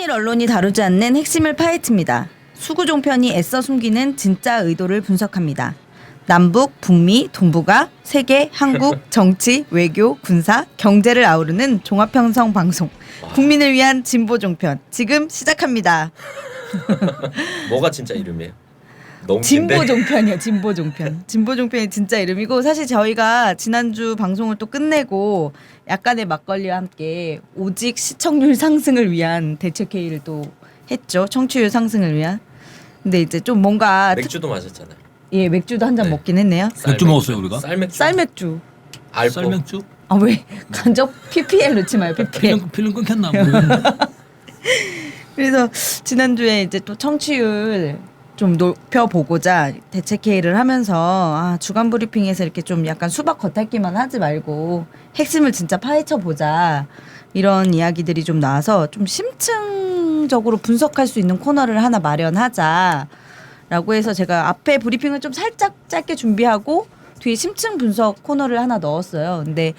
오늘 언론이 다루지 않는 핵심을 파헤칩니다. 수구종편이 애써 숨기는 진짜 의도를 분석합니다. 남북, 북미, 동북아, 세계, 한국, 정치, 외교, 군사, 경제를 아우르는 종합편성 방송. 국민을 위한 진보종편. 지금 시작합니다. 뭐가 진짜 이름이에요? 너무 긴데? 진보종편이요. 진보종편. 진보종편이 진짜 이름이고 사실 저희가 지난주 방송을 또 끝내고 약간의 막걸리와 함께 오직 시청률 상승을 위한 대책 회의를 또 했죠. 청취율 상승을 위한. 근데 이제 좀 뭔가 맥주도 마셨잖아요. 예, 맥주도 한 잔 네. 먹긴 했네요. 맥주 먹었어요 우리가? 쌀맥주. 쌀맥주. 알포. 쌀맥주? 아 왜 간접 PPL 넣지 마요. PPL. 필름 끊겼나 모르겠는데. 그래서 지난주에 이제 또 청취율 좀 높여보고자 대책 회의를 하면서 주간 브리핑에서 이렇게 좀 약간 수박 겉핥기만 하지 말고 핵심을 진짜 파헤쳐 보자 이런 이야기들이 좀 나와서 좀 심층적으로 분석할 수 있는 코너를 하나 마련하자라고 해서 제가 앞에 브리핑을 좀 살짝 짧게 준비하고 뒤에 심층 분석 코너를 하나 넣었어요. 근데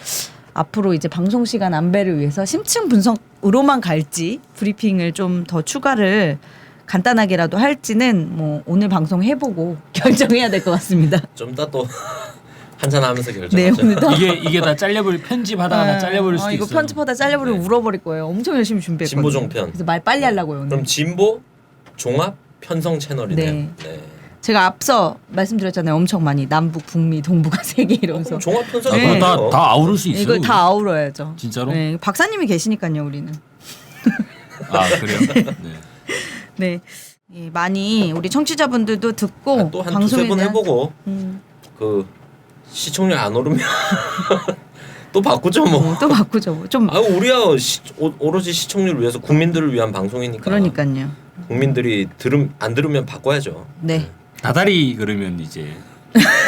앞으로 이제 방송 시간 안배를 위해서 심층 분석으로만 갈지 브리핑을 좀 더 추가를 간단하게라도 할지는 뭐 오늘 방송 해보고 결정해야 될 것 같습니다. 좀 이따 또 한잔 하면서 네, 결정하죠. 오늘도 이게 다 잘려버릴 편집하다가 잘려버릴 수도 이거 있어요. 편집하다 잘려버리면 네. 울어버릴 거예요. 엄청 열심히 준비했거든요. 진보종편. 그래서 말 빨리 하려고요 오늘. 그럼 진보 종합 편성 채널이네요. 네. 네. 제가 앞서 말씀드렸잖아요. 엄청 많이 남북, 북미, 동북아 세계 이러면서 그럼 종합 편성 네. 채널이에요. 다 아우를 수 있어요. 이걸 다 아우러야죠. 진짜로? 네, 박사님이 계시니까요 우리는. 아 그래요? 네. 네, 예, 많이 우리 청취자분들도 듣고 또 한 두세 번 해보고 음, 그 시청률 안 오르면 또 바꾸죠 뭐. 또 바꾸죠. 뭐. 좀 우리야 오로지 시청률을 위해서 국민들을 위한 방송이니까. 그러니까요. 국민들이 안 들으면 바꿔야죠. 네. 다다리 그러면 이제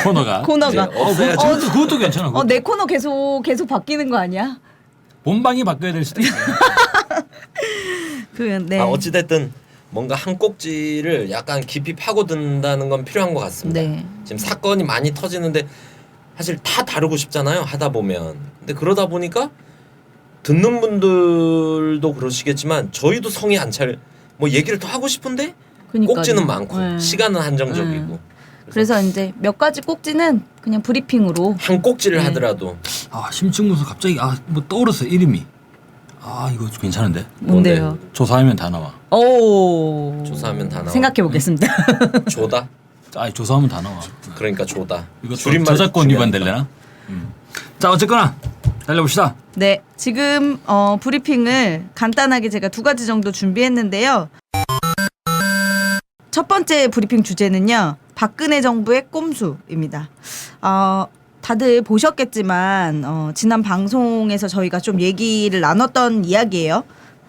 코너가 코너가 이제 없애야죠. 그것도 괜찮아. 그것도. 내 코너 계속 바뀌는 거 아니야? 본방이 바뀌어야 될 수도 있어요. 네. 어찌됐든 뭔가 한 꼭지를 약간 깊이 파고든다는 건 필요한 것 같습니다. 네. 지금 사건이 많이 터지는데 사실 다 다루고 싶잖아요. 하다 보면. 근데 그러다 보니까 듣는 분들도 그러시겠지만 저희도 성이 안 찰. 뭐 얘기를 더 하고 싶은데 그러니까요. 꼭지는 많고 네. 시간은 한정적이고. 그래서 이제 몇 가지 꼭지는 그냥 브리핑으로 한 꼭지를 네. 하더라도 아 심층분석 갑자기 뭐 떠올랐어요 이름이. 이거 괜찮은데. 뭔데요? 조사하면 다 나와. 오. 조사하면 다 나와. 생각해 보겠습니다. 조다. 조사하면 다 나와. 그러니까 조다. 이거 줄임말이 저작권 위반 중요하니까. 될래나? 자 어쨌거나 달려봅시다. 네, 지금 브리핑을 간단하게 제가 두 가지 정도 준비했는데요. 첫 번째 브리핑 주제는요. 박근혜 정부의 꼼수입니다. 다들 보셨겠지만 지난 방송에서 저희가 좀 얘기를 나눴던 이야기예요.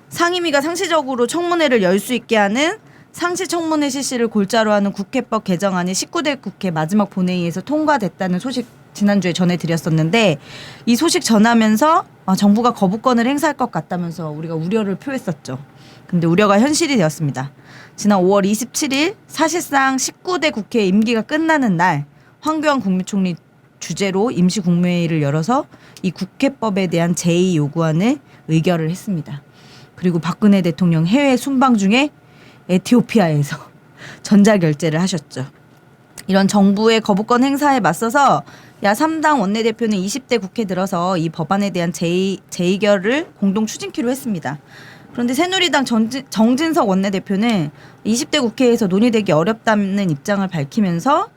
상임위가 상시적으로 청문회를 열 수 있게 하는 상시청문회 실시를 골자로 하는 국회법 개정안이 19대 국회 마지막 본회의에서 통과됐다는 소식 지난주에 전해드렸었는데 이 소식 전하면서 정부가 거부권을 행사할 것 같다면서 우리가 우려를 표했었죠. 근데 우려가 현실이 되었습니다. 지난 5월 27일 사실상 19대 국회 임기가 끝나는 날 황교안 국무총리 주재로 임시국무회의를 열어서 이 국회법에 대한 제의 요구안을 의결을 했습니다. 그리고 박근혜 대통령 해외 순방 중에 에티오피아에서 전자결제를 하셨죠. 이런 정부의 거부권 행사에 맞서서 야3당 원내대표는 20대 국회 들어서 이 법안에 대한 재의결을 공동 추진키로 했습니다. 그런데 새누리당 정진석 원내대표는 20대 국회에서 논의되기 어렵다는 입장을 밝히면서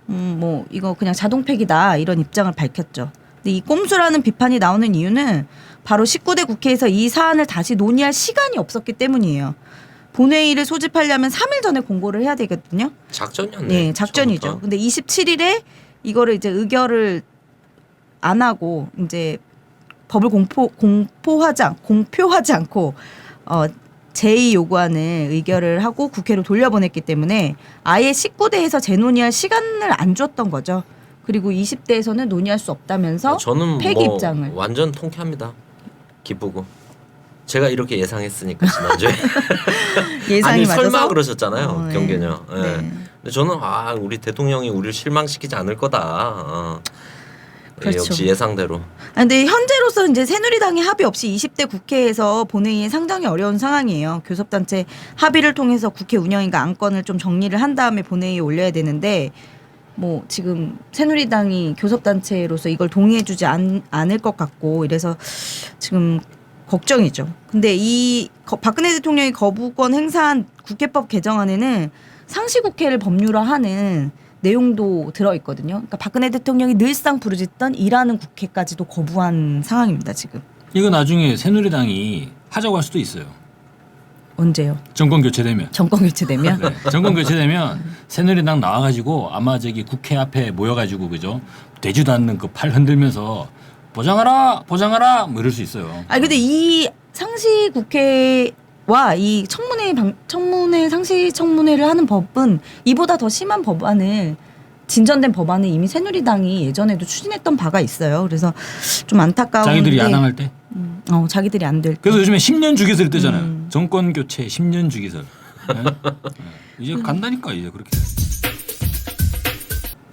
뭐 이거 그냥 자동폐기다 이런 입장을 밝혔죠. 근데 이 꼼수라는 비판이 나오는 이유는 바로 19대 국회에서 이 사안을 다시 논의할 시간이 없었기 때문이에요. 본회의를 소집하려면 3일 전에 공고를 해야 되거든요. 작전이었네. 네, 작전이죠. 처음부터. 근데 27일에 이거를 이제 의결을 안 하고 이제 법을 공표하지 않고 제의 요구안을 의결을 하고 국회로 돌려보냈기 때문에 아예 19대에서 재논의할 시간을 안 줬던 거죠. 그리고 20대에서는 논의할 수 없다면서 저는 폐기 입장을. 완전 통쾌합니다. 기쁘고. 제가 이렇게 예상했으니까 지난주에. 예상이 아니 맞아서 설마 그러셨잖아요. 네. 경계녀. 네. 네. 근데 저는 우리 대통령이 우리를 실망시키지 않을 거다. 그렇죠. 역시 예상대로. 근데 현재로서 이제 새누리당이 합의 없이 20대 국회에서 본회의에 상당히 어려운 상황이에요. 교섭단체 합의를 통해서 국회 운영위가 안건을 좀 정리를 한 다음에 본회의에 올려야 되는데 뭐 지금 새누리당이 교섭단체로서 이걸 동의해주지 않을 것 같고 이래서 지금 걱정이죠. 근데 이 박근혜 대통령이 거부권 행사한 국회법 개정안에는 상시국회를 법률화하는 내용도 들어있거든요. 그러니까 박근혜 대통령이 늘상 부르짖던 일하는 국회까지도 거부한 상황입니다. 지금. 이거 나중에 새누리당이 하자고 할 수도 있어요. 언제요? 정권 교체되면. 정권 교체되면? 네. 정권 교체되면 새누리당 나와가지고 아마 저기 국회 앞에 모여가지고 그죠? 되지도 않는 그 팔 흔들면서 보장하라 뭐 이럴 수 있어요. 근데 이 상시 국회와 이 청문회 상시 청문회를 하는 법은 이보다 더 심한 법안을 진전된 법안을 이미 새누리당이 예전에도 추진했던 바가 있어요. 그래서 좀 안타까운데 자기들이 야당할 때. 자기들이 안 될 때. 그래서 요즘에 10년 주기설 뜨잖아요. 정권 교체 10년 주기설. 네? 네. 이제 간다니까 이제 그렇게.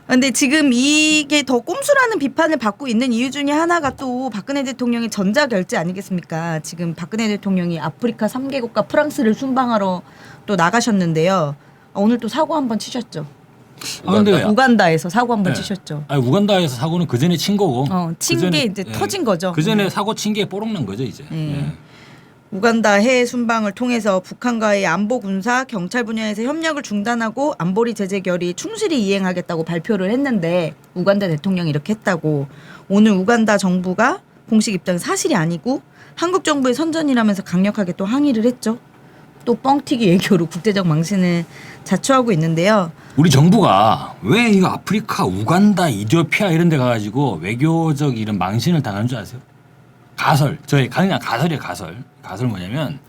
근데 지금 이게 더 꼼수라는 비판을 받고 있는 이유 중에 하나가 또 박근혜 대통령의 전자결제 아니겠습니까? 지금 박근혜 대통령이 아프리카 3개국과 프랑스를 순방하러 또 나가셨는데요. 오늘 또 사고 한번 치셨죠. 근데 우간다에서 사고 한번 네. 치셨죠. 우간다에서 사고는 그 전에 친 거고. 친 게 이제 예. 터진 거죠. 그 전에 사고 친 게 뽀록 난 거죠 이제. 네. 예. 우간다 해외 순방을 통해서 북한과의 안보 군사 경찰 분야에서 협력을 중단하고 안보리 제재 결의 충실히 이행하겠다고 발표를 했는데 우간다 대통령이 이렇게 했다고 오늘 우간다 정부가 공식 입장은 사실이 아니고 한국 정부의 선전이라면서 강력하게 또 항의를 했죠. 또 뻥튀기 외교로 국제적 망신을 자초하고 있는데요. 우리 정부가 왜 이거 아프리카, 우간다, 이디오피아 이런 데 가가지고 외교적 이런 망신을 당하는 줄 아세요? 가설. 그냥 가설이에요, 가설. 가설 뭐냐면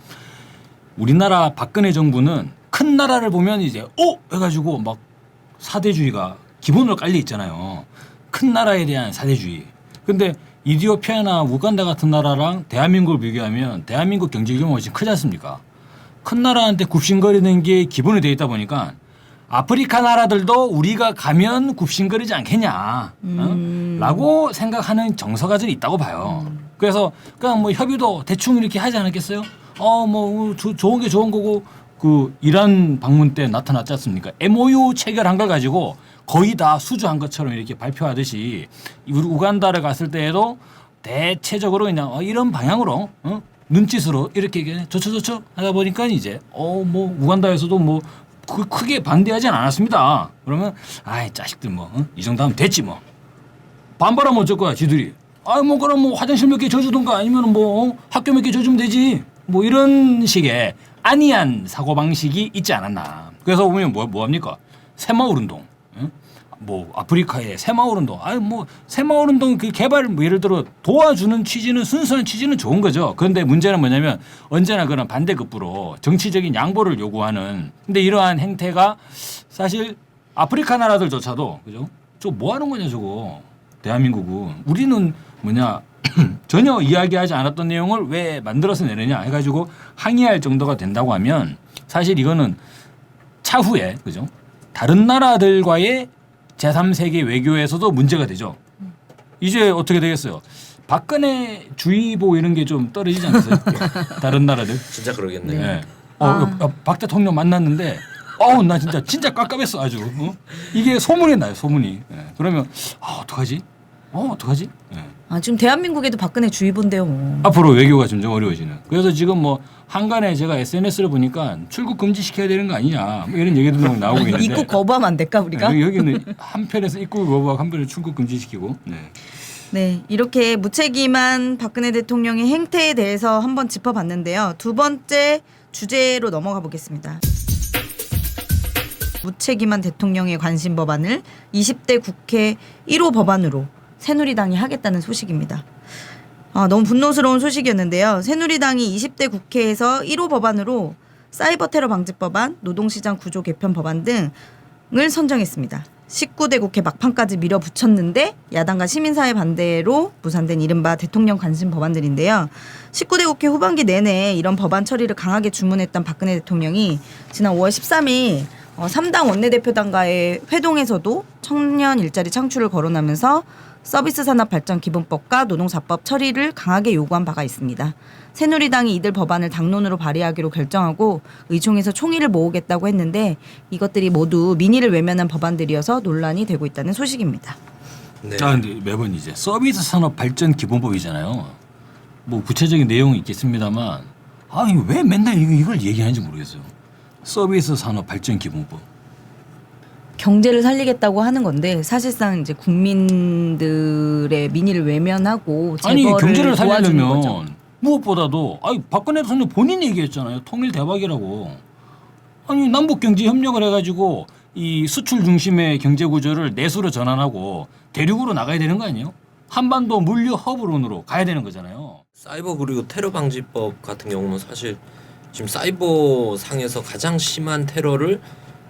우리나라 박근혜 정부는 큰 나라를 보면 이제 해가지고 막 사대주의가 기본으로 깔려 있잖아요. 큰 나라에 대한 사대주의. 근데 이디오피아나 우간다 같은 나라랑 대한민국을 비교하면 대한민국 경제 규모가 훨씬 크지 않습니까? 큰 나라한테 굽신거리는 게 기본이 되어 있다 보니까 아프리카 나라들도 우리가 가면 굽신거리지 않겠냐 라고 생각하는 정서가들이 있다고 봐요. 그래서 그냥 뭐 협의도 대충 이렇게 하지 않았겠어요? 좋은 게 좋은 거고 그 이란 방문 때 나타났지 않습니까? MOU 체결한 걸 가지고 거의 다 수주한 것처럼 이렇게 발표하듯이 우리 우간다를 갔을 때에도 대체적으로 그냥 이런 방향으로 눈짓으로 이렇게 좋죠 하다 보니까 이제 우간다에서도 뭐 크게 반대하진 않았습니다. 그러면 자식들 이 정도 하면 됐지 뭐. 반발하면 어쩔 거야 지들이. 그럼 뭐 화장실 몇 개 줘주던가 아니면 학교 몇 개 줘주면 되지. 뭐 이런 식의 안이한 사고방식이 있지 않았나. 그래서 보면 뭐 합니까? 새마을 운동. 아프리카의 새마을 운동. 새마을 운동 그 개발 예를 들어 도와주는 취지는 순수한 취지는 좋은 거죠. 그런데 문제는 뭐냐면 언제나 그런 반대급부로 정치적인 양보를 요구하는. 근데 이러한 행태가 사실 아프리카 나라들조차도 그죠? 뭐 하는 거냐 저거. 대한민국은 우리는 전혀 이야기하지 않았던 내용을 왜 만들어서 내느냐 해가지고 항의할 정도가 된다고 하면 사실 이거는 차후에 그죠? 다른 나라들과의 제3세계 외교에서도 문제가 되죠. 이제 어떻게 되겠어요? 박근혜 주의보 이런 게 좀 떨어지지 않았어요? 다른 나라들. 진짜 그러겠네요. 네. 박 대통령 만났는데 나 진짜 깝깝했어 아주. 이게 소문이 나요 소문이. 네. 그러면 어떡하지? 어떡하지? 네. 지금 대한민국에도 박근혜 주의보인데요. 뭐. 앞으로 외교가 점점 어려워지는. 그래서 지금 한간에 제가 SNS를 보니까 출국 금지시켜야 되는 거 아니냐 이런 얘기도 나오고 있는데 입국 거부하면 안 될까 우리가? 네, 여기는 한편에서 입국 거부하고 한편에 출국 금지시키고. 네, 이렇게 무책임한 박근혜 대통령의 행태에 대해서 한번 짚어봤는데요. 두 번째 주제로 넘어가 보겠습니다. 무책임한 대통령의 관심 법안을 20대 국회 1호 법안으로 새누리당이 하겠다는 소식입니다. 너무 분노스러운 소식이었는데요. 새누리당이 20대 국회에서 1호 법안으로 사이버 테러 방지 법안, 노동시장 구조 개편 법안 등을 선정했습니다. 19대 국회 막판까지 밀어붙였는데 야당과 시민사회 반대로 무산된 이른바 대통령 관심 법안들인데요. 19대 국회 후반기 내내 이런 법안 처리를 강하게 주문했던 박근혜 대통령이 지난 5월 13일 3당 원내대표단과의 회동에서도 청년 일자리 창출을 거론하면서 서비스산업발전기본법과 노동사법 처리를 강하게 요구한 바가 있습니다. 새누리당이 이들 법안을 당론으로 발의하기로 결정하고 의총에서 총의를 모으겠다고 했는데 이것들이 모두 민의를 외면한 법안들이어서 논란이 되고 있다는 소식입니다. 네. 자, 근데 매번 이제 서비스 산업 발전 기본법이잖아요. 뭐 구체적인 내용은 있겠습니다만, 이거 왜 맨날 이걸 얘기하는지 모르겠어요. 서비스 산업 발전 기본법. 경제를 살리겠다고 하는 건데 사실상 이제 국민들의 민의를 외면하고 아니 재벌을 경제를 도와주는 거죠. 살리려면 무엇보다도 박근혜 대통령 본인이 얘기했잖아요. 통일 대박이라고. 아니 남북 경제 협력을 해가지고 이 수출 중심의 경제 구조를 내수로 전환하고 대륙으로 나가야 되는 거 아니에요? 한반도 물류 허브론으로 가야 되는 거잖아요. 사이버 그리고 테러 방지법 같은 경우는 사실 지금 사이버 상에서 가장 심한 테러를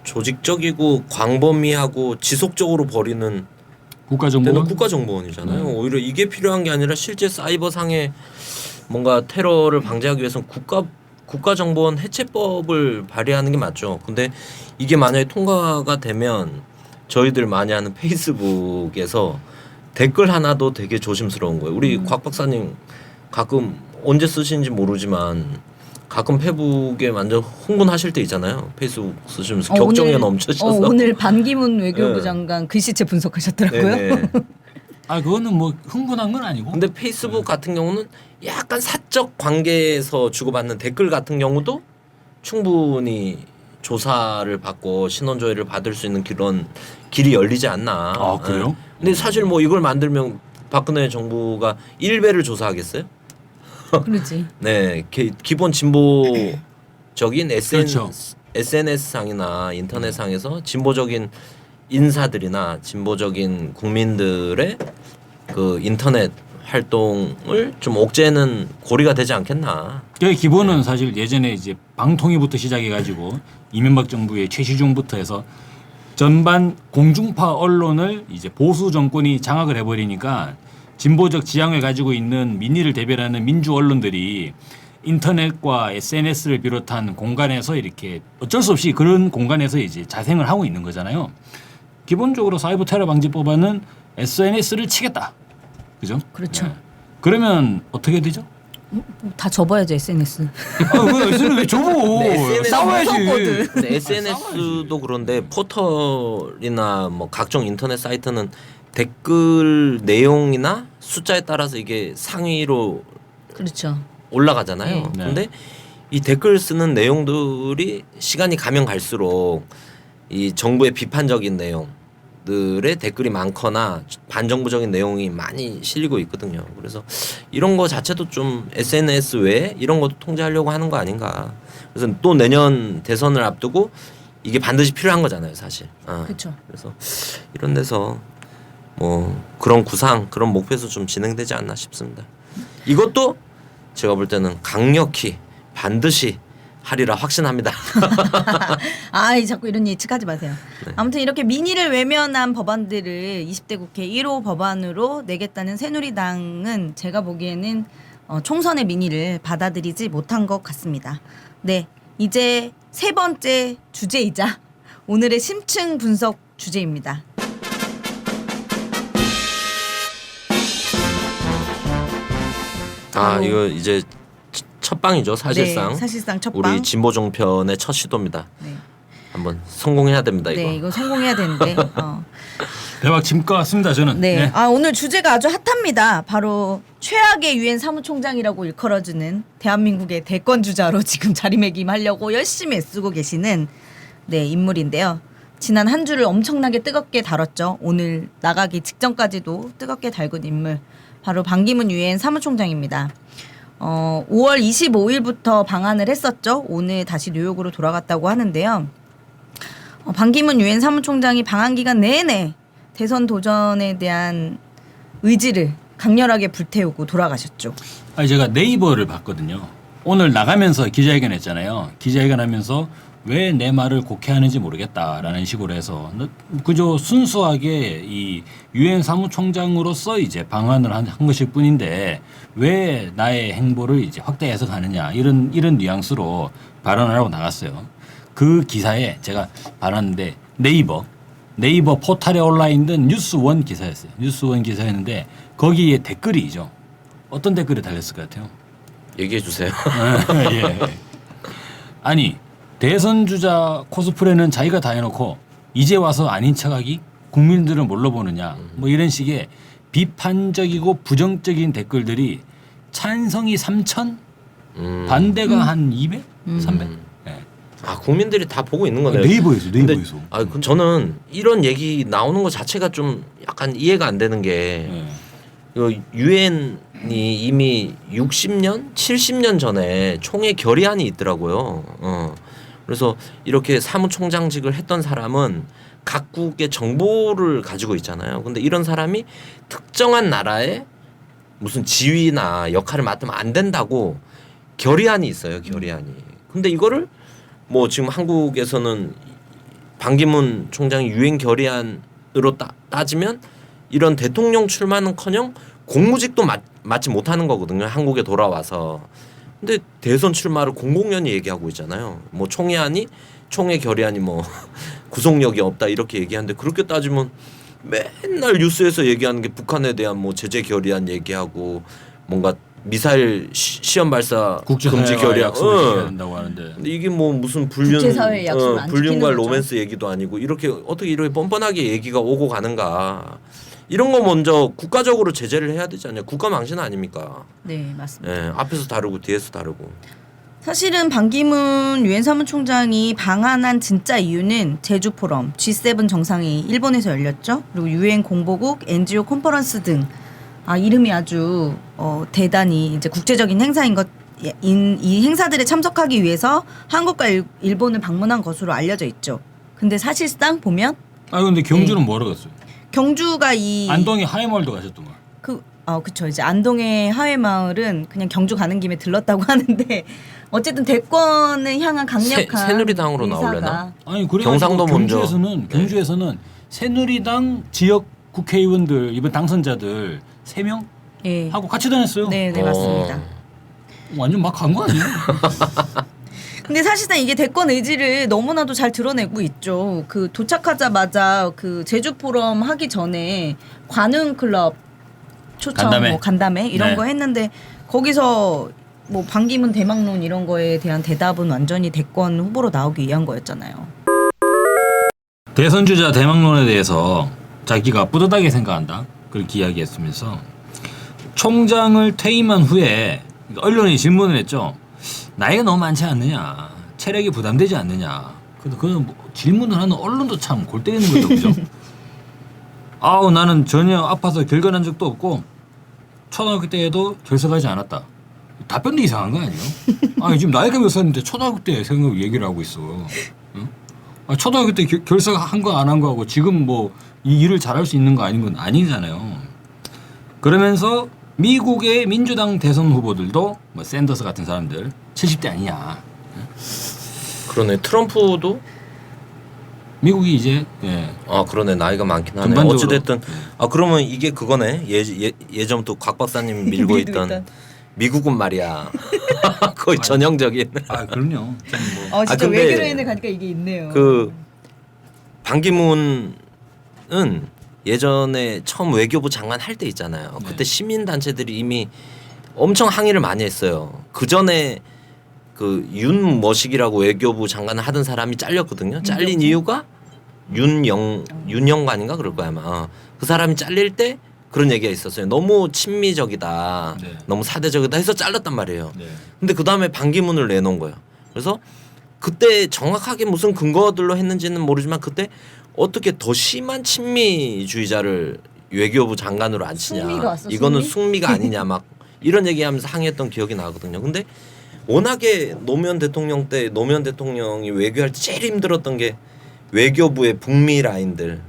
조직적이고 광범위하고 지속적으로 벌이는 국가정보원. 국가정보원이잖아요. 오히려 이게 필요한 게 아니라 실제 사이버 상의 뭔가 테러를 방지하기 위해서는 국가정보원 해체법을 발의하는 게 맞죠. 근데 이게 만약에 통과가 되면 저희들 많이 하는 페이스북에서 댓글 하나도 되게 조심스러운 거예요. 우리 곽 박사님 가끔 언제 쓰시는지 모르지만 가끔 페북에 완전 흥분하실 때 있잖아요. 페이스북 쓰시면서 격정에 넘쳐셔서 오늘 반기문 외교부 네. 장관 글씨체 분석하셨더라고요. 네네. 그거는 뭐 흥분한 건 아니고. 근데 페이스북 같은 경우는 약간 사적 관계에서 주고받는 댓글 같은 경우도 충분히 조사를 받고 신원 조회를 받을 수 있는 그런 길이 열리지 않나. 그래요? 네. 근데 사실 뭐 이걸 만들면 박근혜 정부가 일베를 조사하겠어요? 그렇지. 네, 기본 진보적인 그렇죠. SNS 상이나 인터넷 상에서 진보적인 인사들이나 진보적인 국민들의 그 인터넷 활동을 좀 억제는 고리가 되지 않겠나. 그 기본은 사실 예전에 이제 방통위부터 시작해가지고 이명박 정부의 최시중부터 해서 전반 공중파 언론을 이제 보수 정권이 장악을 해버리니까 진보적 지향을 가지고 있는 민의를 대변하는 민주 언론들이 인터넷과 SNS를 비롯한 공간에서 이렇게 어쩔 수 없이 그런 공간에서 이제 자생을 하고 있는 거잖아요. 기본적으로 사이버 테러 방지 법안은 SNS를 치겠다. 그죠? 그렇죠. 네. 그러면 어떻게 되죠? 다 접어야죠 SNS. 왜 SNS를 왜 접어? 네, SNS 싸워야지. 무섭거든. 근데 SNS도 그런데 포털이나 뭐 각종 인터넷 사이트는 댓글 내용이나 숫자에 따라서 이게 상위로 그렇죠. 올라가잖아요. 네. 근데 이 댓글 쓰는 내용들이 시간이 가면 갈수록 이 정부의 비판적인 내용들의 댓글이 많거나 반정부적인 내용이 많이 실리고 있거든요. 그래서 이런 거 자체도 좀 SNS 외에 이런 것도 통제하려고 하는 거 아닌가. 그래서 또 내년 대선을 앞두고 이게 반드시 필요한 거잖아요, 사실. 그렇죠. 그래서 이런 데서 뭐 그런 구상, 그런 목표에서 좀 진행되지 않나 싶습니다. 이것도 제가 볼 때는 강력히 반드시 하리라 확신합니다. 자꾸 이런 예측하지 마세요. 아무튼 이렇게 민의를 외면한 법안들을 20대 국회 1호 법안으로 내겠다는 새누리당은 제가 보기에는 총선의 민의를 받아들이지 못한 것 같습니다. 네, 이제 세 번째 주제이자 오늘의 심층 분석 주제입니다. 이거 이제 첫 방이죠, 사실상. 네, 사실상 첫 방. 우리 진보 종편의 첫 시도입니다. 네. 한번 성공해야 됩니다, 이거. 네, 이거 성공해야 되는데. 대박 침 것 같습니다. 저는. 네. 오늘 주제가 아주 핫합니다. 바로 최악의 유엔 사무총장이라고 일컬어주는 대한민국의 대권 주자로 지금 자리매김하려고 열심히 애쓰고 계시는 인물인데요. 지난 한 주를 엄청나게 뜨겁게 다뤘죠. 오늘 나가기 직전까지도 뜨겁게 달군 인물. 바로 반기문 유엔 사무총장입니다. 5월 25일부터 방한을 했었죠. 오늘 다시 뉴욕으로 돌아갔다고 하는데요. 반기문 유엔 사무총장이 방한 기간 내내 대선 도전에 대한 의지를 강렬하게 불태우고 돌아가셨죠. 제가 네이버를 봤거든요. 오늘 나가면서 기자회견 했잖아요. 기자회견하면서 왜 내 말을 곡해하는지 모르겠다라는 식으로 해서 그저 순수하게 이 유엔 사무총장으로서 이제 방한을 한 것일 뿐인데 왜 나의 행보를 이제 확대 해석하느냐 이런 뉘앙스로 발언을 하고 나갔어요. 그 기사에 제가 봤는데 네이버 네이버 포털에 올라 있는 뉴스원 기사였어요. 뉴스원 기사였는데 거기에 댓글이죠. 어떤 댓글이 달렸을 것 같아요? 얘기해 주세요. 예. 아니 대선 주자 코스프레는 자기가 다 해놓고 이제 와서 아닌 척하기? 국민들은 뭘로 보느냐? 뭐 이런 식의 비판적이고 부정적인 댓글들이 찬성이 3,000, 반대가 한 200, 300. 예. 아 국민들이 다 보고 있는 거네요. 네이버에서. 근데, 저는 이런 얘기 나오는 것 자체가 좀 약간 이해가 안 되는 게 예. 유엔이 이미 60년, 70년 전에 총회 결의안이 있더라고요. 그래서 이렇게 사무총장직을 했던 사람은 각국의 정보를 가지고 있잖아요. 근데 이런 사람이 특정한 나라의 무슨 지위나 역할을 맡으면 안 된다고 결의안이 있어요. 결의안이. 근데 이거를 뭐 지금 한국에서는 반기문 총장이 유엔 결의안으로 따지면 이런 대통령 출마는커녕 공무직도 맡지 못하는 거거든요. 한국에 돌아와서. 근데 대선 출마를 공공연히 얘기하고 있잖아요. 뭐 총회 결의안이 뭐 구속력이 없다 이렇게 얘기하는데 그렇게 따지면 맨날 뉴스에서 얘기하는 게 북한에 대한 뭐 제재 결의안 얘기하고 뭔가 미사일 시험 발사 금지 결의안 한다고 하는데. 근데 이게 뭐 무슨 국제사회 약속을 안 지키는 불륜과 거죠. 로맨스 얘기도 아니고 어떻게 이렇게 뻔뻔하게 얘기가 오고 가는가. 이런 거 먼저 국가적으로 제재를 해야 되지 않냐. 국가 망신 아닙니까? 네, 맞습니다. 예, 앞에서 다르고 뒤에서 다르고. 사실은 반기문 유엔 사무총장이 방한한 진짜 이유는 제주 포럼, G7 정상회의 일본에서 열렸죠. 그리고 유엔 공보국, NGO 컨퍼런스 등 이름이 아주 대단히 이제 국제적인 행사인 이 행사들에 참석하기 위해서 한국과 일본을 방문한 것으로 알려져 있죠. 근데 사실상 보면 근데 경주는 뭐하러 갔어요? 경주가 안동에 하회마을도 가셨더만. 그쵸. 이제 안동의 하회마을은 그냥 경주 가는 김에 들렀다고 하는데 어쨌든 대권을 향한 강력한 새누리당으로 의사가 나오려나? 아니 그래 경상도 먼저. 경주에서는 새누리당 지역 국회의원들 이번 당선자들 3명 예. 하고 같이 다녔어요. 네, 맞습니다. 완전 막 간 거 아니에요? 근데 사실상 이게 대권 의지를 너무나도 잘 드러내고 있죠. 그 도착하자마자 그 제주 포럼 하기 전에 관훈 클럽 초청 간담회 이런 네. 거 했는데 거기서 뭐 반기문 대망론 이런 거에 대한 대답은 완전히 대권 후보로 나오기 위한 거였잖아요. 대선 주자 대망론에 대해서 자기가 뿌듯하게 생각한다 그렇게 이야기했으면서 총장을 퇴임한 후에 언론이 질문을 했죠. 나이가 너무 많지 않느냐, 체력이 부담되지 않느냐. 근데 그건 뭐 질문을 하는 언론도 참 골 때리는 거죠, 그죠? 나는 전혀 아파서 결근한 적도 없고 초등학교 때에도 결석하지 않았다. 답변도 이상한 거 아니에요? 지금 나이가 몇 살인데 초등학교 때 생각 얘기를 하고 있어. 응? 초등학교 때 결석한 거 안 한 거하고 지금 뭐 이 일을 잘할 수 있는 거 아닌 건 아니잖아요. 그러면서 미국의 민주당 대선 후보들도 뭐 샌더스 같은 사람들 70대 아니냐. 그러네. 트럼프도 미국이 이제 그러네. 나이가 많긴 하네. 전반적으로. 어찌됐든 그러면 이게 그거네. 예전부터 곽 박사님 밀고 있던 미국은 말이야. 거의 전형적인. 그럼요. 진짜 근데 외교로인을 가니까 이게 있네요. 그 반기문은 예전에 처음 외교부 장관 할 때 있잖아요. 그때 시민 단체들이 이미 엄청 항의를 많이 했어요. 그 전에 그 윤머식이라고 외교부 장관을 하던 사람이 잘렸거든요. 잘린 이유가 윤영관인가 그럴 거야 아마. 그 사람이 잘릴 때 그런 얘기가 있었어요. 너무 친미적이다, 너무 사대적이다 해서 잘랐단 말이에요. 근데 그 다음에 반기문을 내놓은 거예요. 그래서 그때 정확하게 무슨 근거들로 했는지는 모르지만 그때 어떻게 더 심한 친미주의자를 외교부 장관으로 안 치냐. 이거는 숙미가 아니냐 막 이런 얘기하면서 항의했던 기억이 나거든요. 근데 워낙에 노무현 대통령이 외교할 때 제일 힘들었던 게 외교부의 북미 라인들.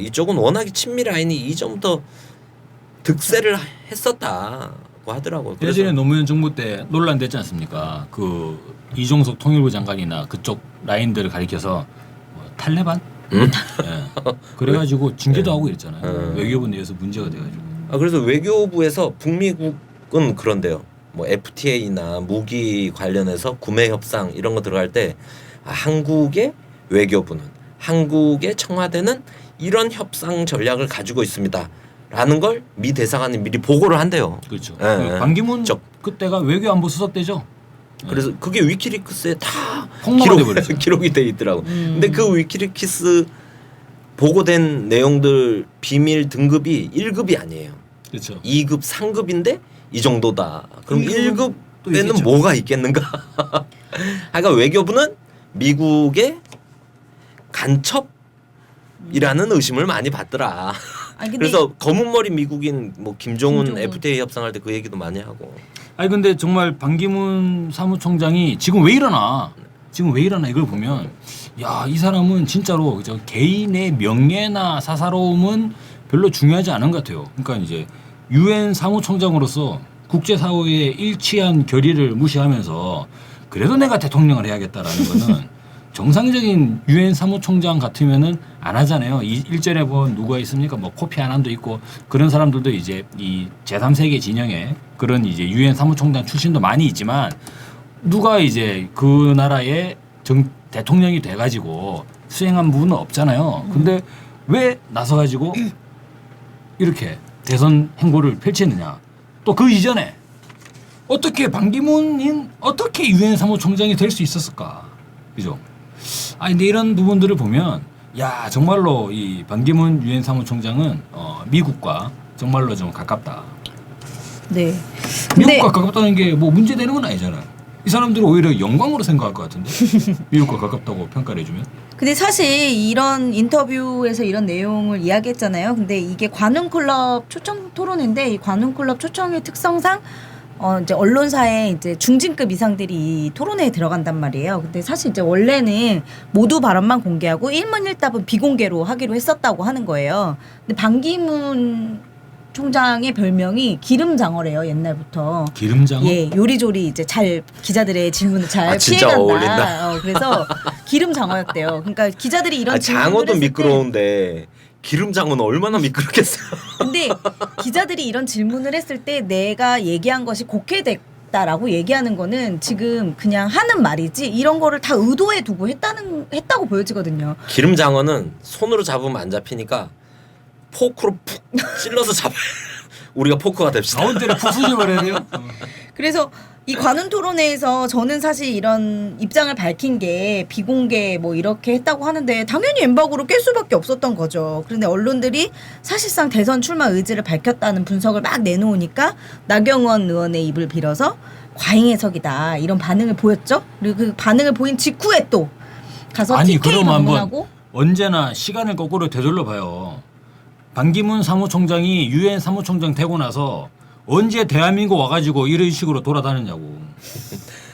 이쪽은 워낙에 친미 라인이 이전부터 득세를 했었다고 하더라고요. 예전에 노무현 정부 때 논란됐지 않습니까? 그 이종석 통일부 장관이나 그쪽 라인들을 가리켜서 탈레반? 그래가지고 징계도 하고 이랬잖아요. 외교부 내에서 문제가 돼가지고. 그래서 외교부에서 북미국은 그런데요. 뭐 FTA나 무기 관련해서 구매 협상 이런 거 들어갈 때 한국의 외교부는 한국의 청와대는 이런 협상 전략을 가지고 있습니다라는 걸 미 대사관에 미리 보고를 한대요. 그렇죠. 예, 예. 반기문 그때가 외교안보 수석대죠. 그래서 그게 위키리크스에 다 폭로가 돼버렸어요. 기록이 돼 있더라고. 근데 그 위키리크스 보고된 내용들 비밀 등급이 1급이 아니에요. 그렇죠. 2급, 3급인데 이 정도다. 그럼 1급은 또 1급에는 있겠죠. 뭐가 있겠는가? 그러니까 외교부는 미국의 간첩이라는 의심을 많이 받더라. 아니, 근데 그래서 검은 머리 미국인 뭐 김종훈 김종훈. FTA 협상할 때 그 얘기도 많이 하고. 아니 근데 정말 반기문 사무총장이 지금 왜 이러나 이걸 보면 야, 이 사람은 진짜로 저 개인의 명예나 사사로움은 별로 중요하지 않은 것 같아요. 그러니까 이제 유엔 사무총장으로서 국제사회의 일치한 결의를 무시하면서 그래도 내가 대통령을 해야겠다라는 거는 정상적인 유엔 사무총장 같으면은 안 하잖아요. 일전에 본 누가 있습니까? 뭐 코피 아난도 있고 그런 사람들도 이제 이 제3세계 진영에 그런 이제 유엔 사무총장 출신도 많이 있지만 누가 이제 그 나라의 대통령이 돼가지고 수행한 부분은 없잖아요. 근데 왜 나서가지고 이렇게 대선 행보를 펼치느냐? 또 그 이전에 어떻게 반기문인 어떻게 유엔 사무총장이 될 수 있었을까? 그죠? 아니 근데 이런 부분들을 보면 야 정말로 이 반기문 유엔 사무총장은 미국과 정말로 좀 가깝다. 네. 근데 미국과 가깝다는 게 뭐 문제되는 건 아니잖아요. 이 사람들은 오히려 영광으로 생각할 것 같은데 미국과 가깝다고 평가를 해주면. 근데 사실 이런 인터뷰에서 이런 내용을 이야기했잖아요. 근데 이게 관훈클럽 초청 토론인데 이 관훈클럽 초청의 특성상 이제 언론사에 이제 중진급 이상들이 이 토론회에 들어간단 말이에요. 근데 사실 이제 원래는 모두 발언만 공개하고 일문일답은 비공개로 하기로 했었다고 하는 거예요. 근데 반기문 총장의 별명이 기름장어래요, 옛날부터. 기름장어? 예, 요리조리 이제 잘 기자들의 질문을 잘 진짜 피해간다. 어울린다. 그래서 기름장어였대요. 그러니까 기자들이 이런 질문을 장어도 했을 때 미끄러운데 기름장어는 얼마나 미끄럽겠어요. 근데 기자들이 이런 질문을 했을 때 내가 얘기한 것이 곡해됐다라고 얘기하는 거는 지금 그냥 하는 말이지 이런 거를 다 의도해 두고 했다고 보여지거든요. 기름장어는 손으로 잡으면 안 잡히니까 포크로 푹 찔러서 잡아요. 우리가 포크가 됩시다. 가운데를 푹 쑤셔버려야 돼요. 그래서 이 관훈 토론회에서 저는 사실 이런 입장을 밝힌 게 비공개 뭐 이렇게 했다고 하는데 당연히 엠바고로 깰 수밖에 없었던 거죠. 그런데 언론들이 사실상 대선 출마 의지를 밝혔다는 분석을 막 내놓으니까 나경원 의원의 입을 빌어서 과잉 해석이다 이런 반응을 보였죠. 그리고 그 반응을 보인 직후에 또 가서 아니 TK 그럼 한번 방문하고 언제나 시간을 거꾸로 되돌려 봐요. 반기문 사무총장이 유엔 사무총장 되고 나서 언제 대한민국 와가지고 이런 식으로 돌아다녔냐고.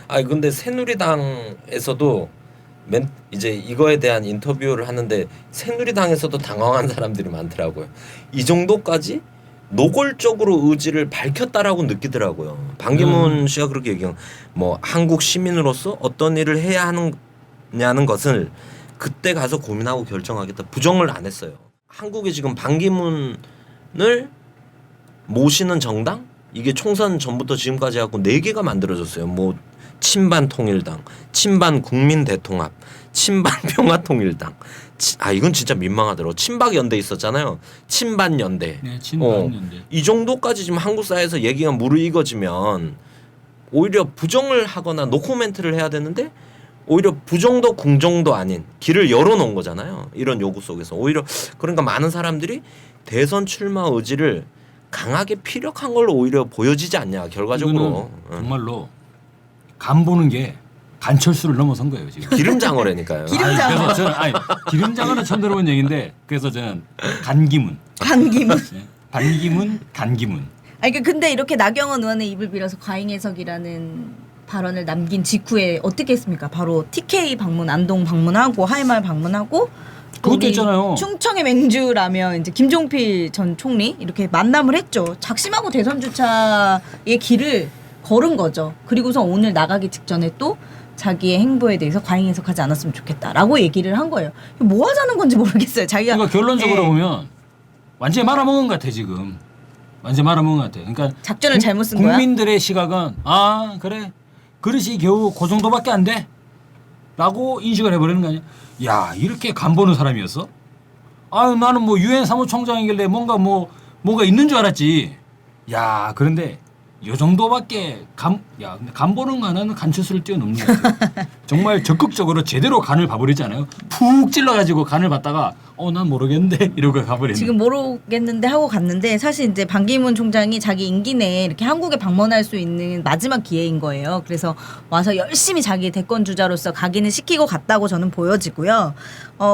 아 근데 새누리당에서도 이제 이거에 대한 인터뷰를 하는데 새누리당에서도 당황한 사람들이 많더라고요. 이 정도까지 노골적으로 의지를 밝혔다라고 느끼더라고요. 반기문 씨가 그렇게 얘기한 뭐 한국 시민으로서 어떤 일을 해야 하느냐는 것을 그때 가서 고민하고 결정하겠다. 부정을 안 했어요. 한국에 지금 반기문을 모시는 정당? 이게 총선 전부터 지금까지 하고 4개가 만들어졌어요. 뭐 친반 통일당, 친반 국민대통합, 친반 평화통일당. 이건 진짜 민망하더라고. 친박연대 있었잖아요. 친반연대. 네, 친반연대. 이 정도까지 지금 한국 사회에서 얘기가 무르익어지면 오히려 부정을 하거나 노코멘트를 해야 되는데 오히려 부정도 궁정도 아닌 길을 열어놓은 거잖아요. 이런 요구 속에서. 오히려 그러니까 많은 사람들이 대선 출마 의지를 강하게 피력한 걸로 오히려 보여지지 않냐 결과적으로. 정말로 간 보는 게 간철수를 넘어선 거예요 지금. 기름장어라니까요. 기름장어. 그래서 저는 기름장어는 처음 들어본 얘기인데 그래서 저는 간기문. 반기문. 반기문, 간기문. 아니 근데 이렇게 나경원 의원의 입을 빌어서 과잉 해석이라는 발언을 남긴 직후에 어떻게 했습니까? 바로 TK 방문, 안동 방문하고 하이마을 방문하고 그것도 있잖아요. 충청의 맹주라면 이제 김종필 전 총리 이렇게 만남을 했죠. 작심하고 대선 주차의 길을 걸은 거죠. 그리고서 오늘 나가기 직전에 또 자기의 행보에 대해서 과잉 해석하지 않았으면 좋겠다라고 얘기를 한 거예요. 뭐 하자는 건지 모르겠어요. 자기가 그러니까 결론적으로 예. 보면 완전히 말아먹은 것 같아 지금. 완전 말아먹은 것 같아. 그러니까 작전을 잘못 쓴 거야? 국민들의 시각은 그래 그릇이 겨우 그 정도밖에 안 돼. 라고 인식을 해버리는 거 아니야? 야, 이렇게 간 보는 사람이었어? 아유, 나는 뭐 유엔 사무총장이길래 뭔가 있는 줄 알았지. 야, 그런데 요 정도밖에 근데 간 보는 거는 간추수를 뛰어넘는 것 같아요. 정말 적극적으로 제대로 간을 봐버리지 않아요? 푹 찔러가지고 간을 봤다가 난 모르겠는데 이러고 가버리는. 지금 모르겠는데 하고 갔는데 사실 이제 반기문 총장이 자기 임기 내에 이렇게 한국에 방문할 수 있는 마지막 기회인 거예요. 그래서 와서 열심히 자기 대권 주자로서 각인을 시키고 갔다고 저는 보여지고요.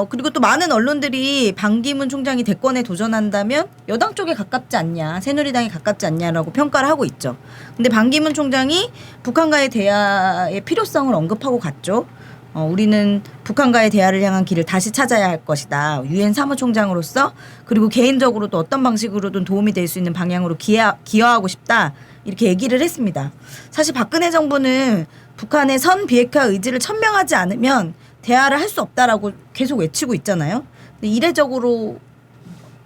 그리고 또 많은 언론들이 반기문 총장이 대권에 도전한다면 여당 쪽에 가깝지 않냐, 새누리당에 가깝지 않냐라고 평가를 하고 있죠. 근데 반기문 총장이 북한과의 대화의 필요성을 언급하고 갔죠. 우리는 북한과의 대화를 향한 길을 다시 찾아야 할 것이다. 유엔 사무총장으로서 그리고 개인적으로도 어떤 방식으로든 도움이 될 수 있는 방향으로 기여하고 싶다. 이렇게 얘기를 했습니다. 사실 박근혜 정부는 북한의 선 비핵화 의지를 천명하지 않으면 대화를 할 수 없다라고 계속 외치고 있잖아요. 근데 이례적으로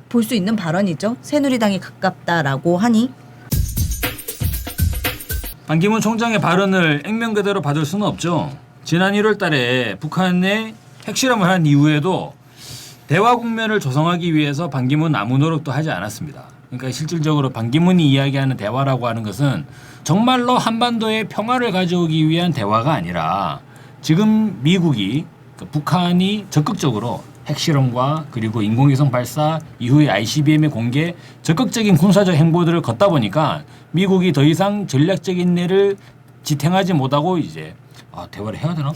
볼 수 있는 발언이죠. 새누리당이 가깝다라고 하니. 반기문 총장의 발언을 액면 그대로 받을 수는 없죠. 지난 1월 달에 북한의 핵실험을 한 이후에도 대화 국면을 조성하기 위해서 반기문 아무 노력도 하지 않았습니다. 그러니까 실질적으로 반기문이 이야기하는 대화라고 하는 것은 정말로 한반도의 평화를 가져오기 위한 대화가 아니라 지금 미국이 북한이 적극적으로 핵실험과 그리고 인공위성 발사 이후의 ICBM의 공개 적극적인 군사적 행보들을 걷다 보니까 미국이 더 이상 전략적인 내를 지탱하지 못하고 이제 대화를 해야 되나?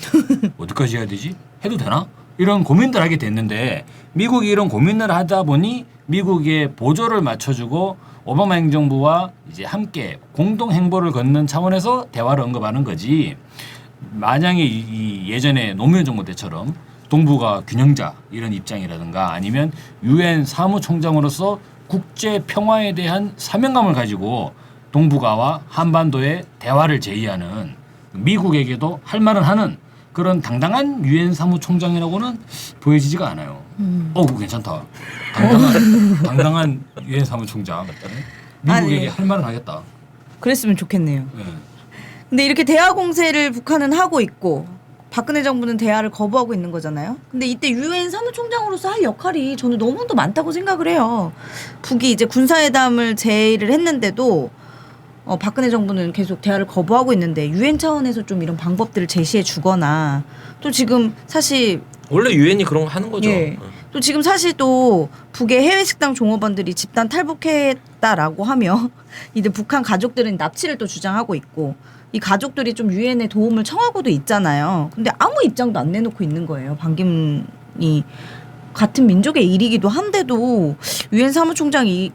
어디까지 해야 되지? 해도 되나? 이런 고민들 하게 됐는데 미국이 이런 고민을 하다 보니 미국의 보조를 맞춰주고 오바마 행정부와 이제 함께 공동 행보를 걷는 차원에서 대화를 언급하는 거지. 만약에 이 예전에 노무현 정부 때처럼 동북아 균형자 이런 입장이라든가 아니면 유엔 사무총장으로서 국제 평화에 대한 사명감을 가지고 동북아와 한반도의 대화를 제의하는 미국에게도 할 말은 하는 그런 당당한 유엔 사무총장이라고는 보여지지가 않아요. 그거 괜찮다. 당당한 유엔 사무총장. 미국에게 할 말은 하겠다. 그랬으면 좋겠네요. 네. 근데 이렇게 대화 공세를 북한은 하고 있고 박근혜 정부는 대화를 거부하고 있는 거잖아요. 근데 이때 유엔 사무총장으로서 할 역할이 저는 너무도 많다고 생각을 해요. 북이 이제 군사회담을 제의를 했는데도 박근혜 정부는 계속 대화를 거부하고 있는데 유엔 차원에서 좀 이런 방법들을 제시해 주거나 또 지금 사실 원래 유엔이 그런 거 하는 거죠. 예. 또 지금 사실 또 북의 해외 식당 종업원들이 집단 탈북했다라고 하며 이제 북한 가족들은 납치를 또 주장하고 있고 이 가족들이 좀 유엔에 도움을 청하고도 있잖아요. 근데 아무 입장도 안 내놓고 있는 거예요. 반기문이 같은 민족의 일이기도 한데도 유엔 사무총장의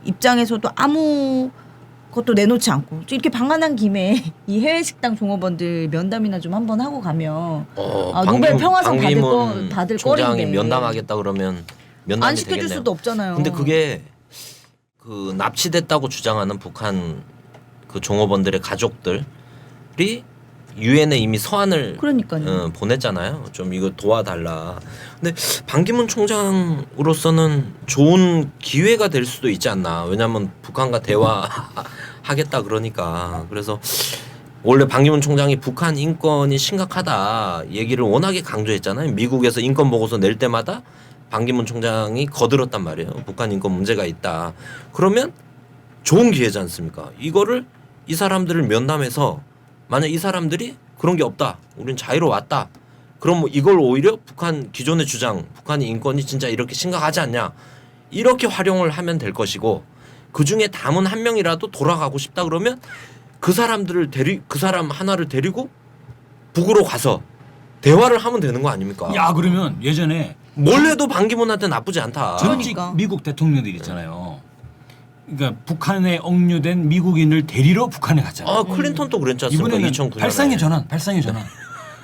입장에서도 아무 것도 내놓지 않고 이렇게 방한한 김에 이 해외 식당 종업원들 면담이나 좀 한번 하고 가면 노벨 평화상 받을 총장이 거리인데 면담하겠다 그러면 면담이 안 시켜줄 되겠네요. 수도 없잖아요. 근데 그게 그 납치됐다고 주장하는 북한 그 종업원들의 가족들이 유엔에 이미 서한을 그러니까요. 보냈잖아요. 좀 이거 도와달라. 근데 반기문 총장으로서는 좋은 기회가 될 수도 있지 않나. 왜냐하면 북한과 대화하겠다 그러니까. 그래서 원래 반기문 총장이 북한 인권이 심각하다 얘기를 워낙에 강조했잖아요. 미국에서 인권 보고서 낼 때마다 반기문 총장이 거들었단 말이에요. 북한 인권 문제가 있다. 그러면 좋은 기회지 않습니까? 이거를 이 사람들을 면담해서 만약 이 사람들이 그런 게 없다. 우린 자유로웠다. 그럼 뭐 이걸 오히려 북한 기존의 주장, 북한의 인권이 진짜 이렇게 심각하지 않냐. 이렇게 활용을 하면 될 것이고 그중에 담은 한 명이라도 돌아가고 싶다 그러면 그 사람 하나를 데리고 북으로 가서 대화를 하면 되는 거 아닙니까? 야, 그러면 예전에 뭘 해도 반기문한테 나쁘지 않다. 전직 그러니까. 미국 대통령들 있잖아요. 그러니까 북한에 억류된 미국인을 데리러 북한에 갔잖아요. 클린턴도 그랬지 않습니까? 이번에는 2009년에. 발상의 전환.